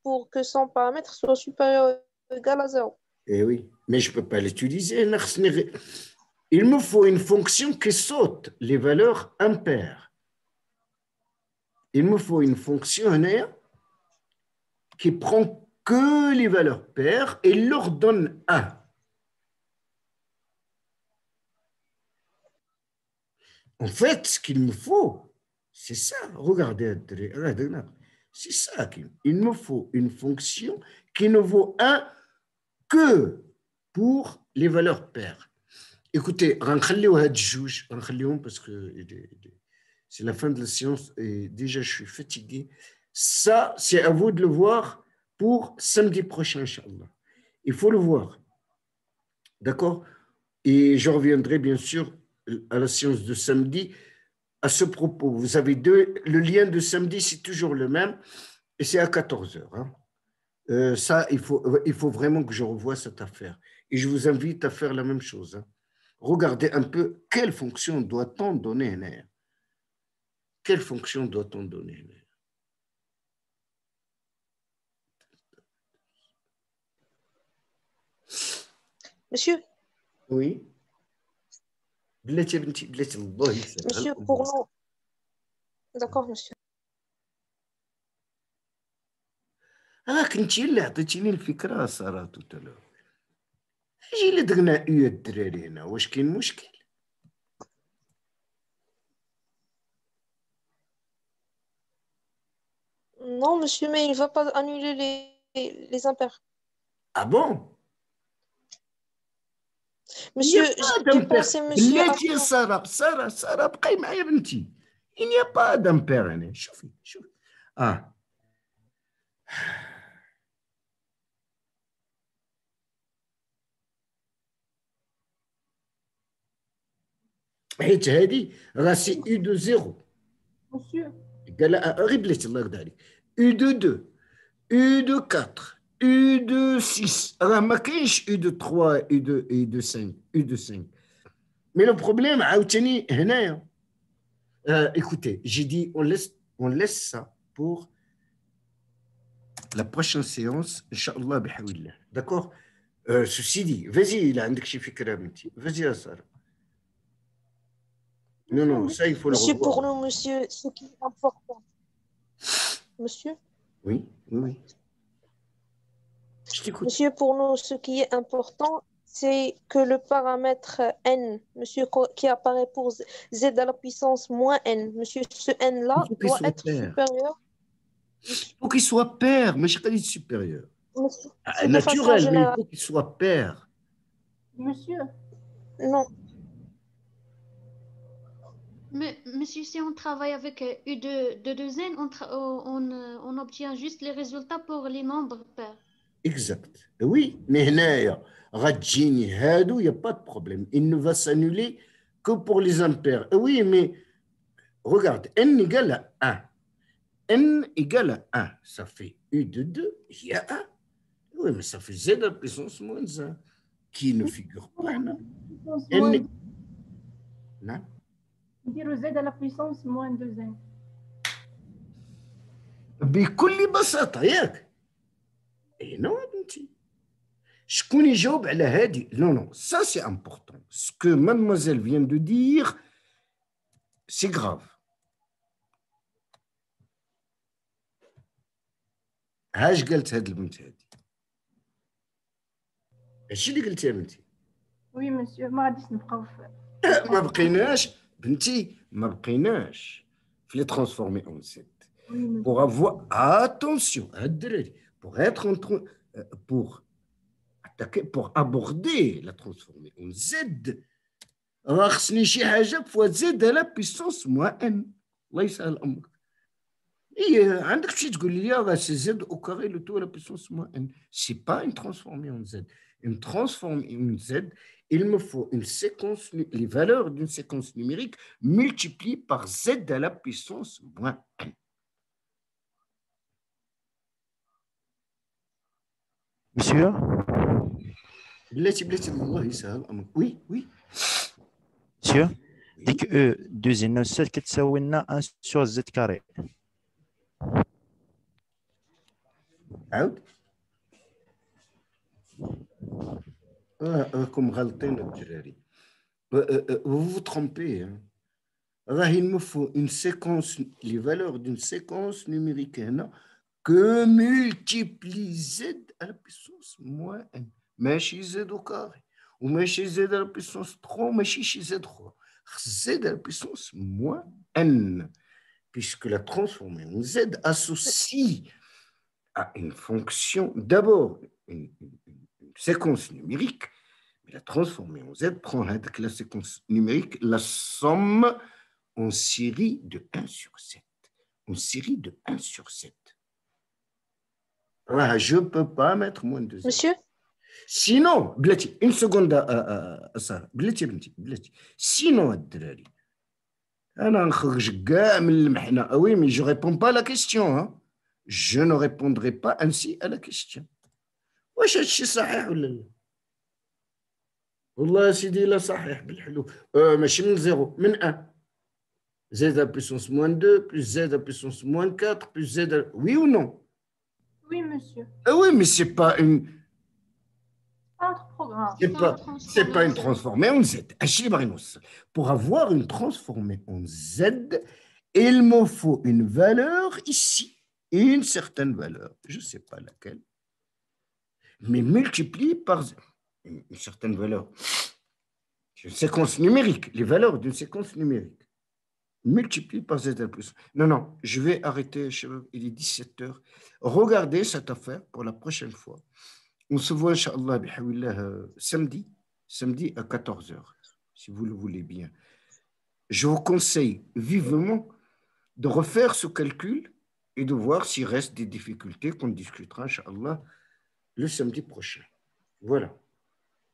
pour que son paramètre soit supérieur ou égal à 0. Eh oui, mais je ne peux pas l'utiliser. Il me faut une fonction qui saute les valeurs impaires. Il me faut une fonction qui prend que les valeurs paires et leur donne 1. En fait, ce qu'il me faut, c'est ça. Regardez, c'est ça. Il me faut une fonction qui ne vaut 1 que pour les valeurs paires. Écoutez, parce que c'est la fin de la séance et déjà je suis fatigué. Ça, c'est à vous de le voir pour samedi prochain, Inch'Allah. Il faut le voir. D'accord? Et je reviendrai bien sûr à la séance de samedi à ce propos. Vous avez le lien de samedi, c'est toujours le même et c'est à 14h. Hein. Ça, il faut vraiment que je revoie cette affaire. Et je vous invite à faire la même chose. Hein. Regardez un peu quelle fonction doit-on donner à R. Quelle fonction doit-on donner? Monsieur? Oui. Monsieur, pour nous. D'accord, monsieur. كنت اللي عطيتيني الفكره صراحه توتالور اجي اللي درنا الدراري هنا واش كاين مشكل؟ Non, monsieur, mais il ne va pas annuler les impairs. Ah bon? Monsieur, j'ai pensé, monsieur. بلاتي سارة بقاي معايا بنتي. Il n'y a pas d'impair هنا. شوفي. حيت هذه راه سي U de 0. Monsieur. قال غير بلاتي الله يرضى عليك. U de 2, U de 4, U de 6. راه ما كاينش U de 3, U de 5, U de 5. Mais le problème, عاوتاني هنايا. Écoutez, j'ai dit on laisse ça pour la prochaine séance, Inch'Allah bihawillah. D'accord? Ceci dit, vas-y, il a عندك شي فكرة بنتي. Vas-y يا سارة. Non, ça il faut le revoir. Monsieur, pour nous, monsieur, ce qui est important. Monsieur? Oui. Je t'écoute. Monsieur, pour nous, ce qui est important, c'est que le paramètre n, monsieur, qui apparaît pour z à la puissance moins n, monsieur, ce n-là doit être supérieur. Il faut qu'il soit pair, mais je ne sais pas supérieur. Monsieur, naturel, mais il faut qu'il soit pair. Monsieur. Non. Mais, monsieur, si on travaille avec U de 2n, on obtient juste les résultats pour les nombres pairs. Exact. Oui, mais هنايا غتجيني هادو, il n'y a pas de problème. Il ne va s'annuler que pour les impairs. Oui, mais regarde, n égale à 1. N égale à 1. Ça fait U de 2, il y a 1. Oui, mais ça fait Z à la puissance moins 1, qui ne figure pas. Non. N... Non. Dire Z à la puissance moins 2n. بكل بساطة ياك. Et non, بنتي. شكون يجاوب على هذه؟ Non, non, ça c'est important. Ce que mademoiselle vient de dire, c'est grave. هاش قالت هاد البنت هادي؟ اش اللي قلتي يا بنتي؟ وي مسيو ما غاديش نبقاو ما بقيناش بنتي، ما بقيناش في لي ترانسفورمي اون زد. Pour avoir attention, pour être en train, pour attaquer, pour aborder la transformée en Z, خصني شي حاجه فوا زد على بيسونس موان ان. الله يسهل امرك. عندك شي تقول لي سي زد او كاري لو تو على بيسونس موان ان. سي با une transformée en Z. Une transformée en Z, il me faut une séquence, les valeurs d'une séquence numérique multipliées par Z à la puissance moins n. Monsieur? بلاتي الله يسهل امرك. Oui, oui. Monsieur, dès que E 2 n 7 كتساوي لنا 1 sur Z carré. عاود. راكم غالطين الدراري. Vous vous trompez. Il me faut une séquence, les valeurs d'une séquence numérique que multiplie Z à la puissance moins n. ماشي Z au carré. Ou ماشي Z à la puissance 3, ماشي شي Z 3. Z à la puissance moins n. Puisque la transformée en Z associe à une fonction, d'abord une séquence numérique, mais la transformée en Z prend la séquence numérique, la somme en série de 1 sur 7. En série de 1 sur 7. Je ne peux pas mettre moins de Z. Monsieur? Sinon, بلاتي, une seconde à ça. بلاتي بنتي, بلاتي. Sinon, الدراري, أنا نخرج كاع من المحنة. Ah oui, mais je ne réponds pas à la question. Hein. Je ne répondrai pas ainsi à la question. واش هادشي صحيح ولا لا؟ والله يا سيدي لا صحيح بالحلو. ماشي من زيرو، من 1. Z à puissance moins 2 plus Z à puissance moins 4 plus Z à... Oui ou non? Oui, monsieur. Ah oui, mais c'est pas une... Autre programme. C'est pas une transformée en Z. Pour avoir une transformée en Z, il me faut une valeur ici, une certaine valeur, je ne sais pas laquelle, mais multipliée par une certaine valeur. Une séquence numérique, les valeurs d'une séquence numérique. Multipliée par Z à plus. Non, non, je vais arrêter, il est 17h. Regardez cette affaire pour la prochaine fois. On se voit, Inch'Allah, samedi à 14h, si vous le voulez bien. Je vous conseille vivement de refaire ce calcul et de voir s'il reste des difficultés qu'on discutera, Inch'Allah, le samedi prochain. Voilà.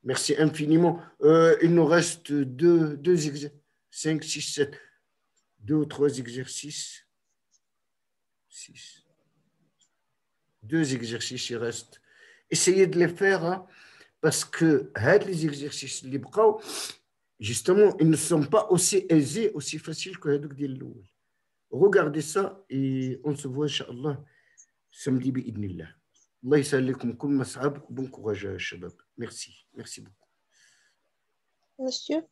Merci infiniment. Il nous reste deux exercices, 5, 6, 7, 2 ou 3 exercices. 6. 2 exercices, il reste. Essayez de les faire, hein, parce que les exercices libres, justement, ils ne sont pas aussi aisés, aussi faciles que les autres. Regardez ça et on se voit, Inch'Allah, samedi bi'idnillah. Allah ysallikum kul mas'ab. Bon courage, shabab. Merci. Merci beaucoup. Monsieur?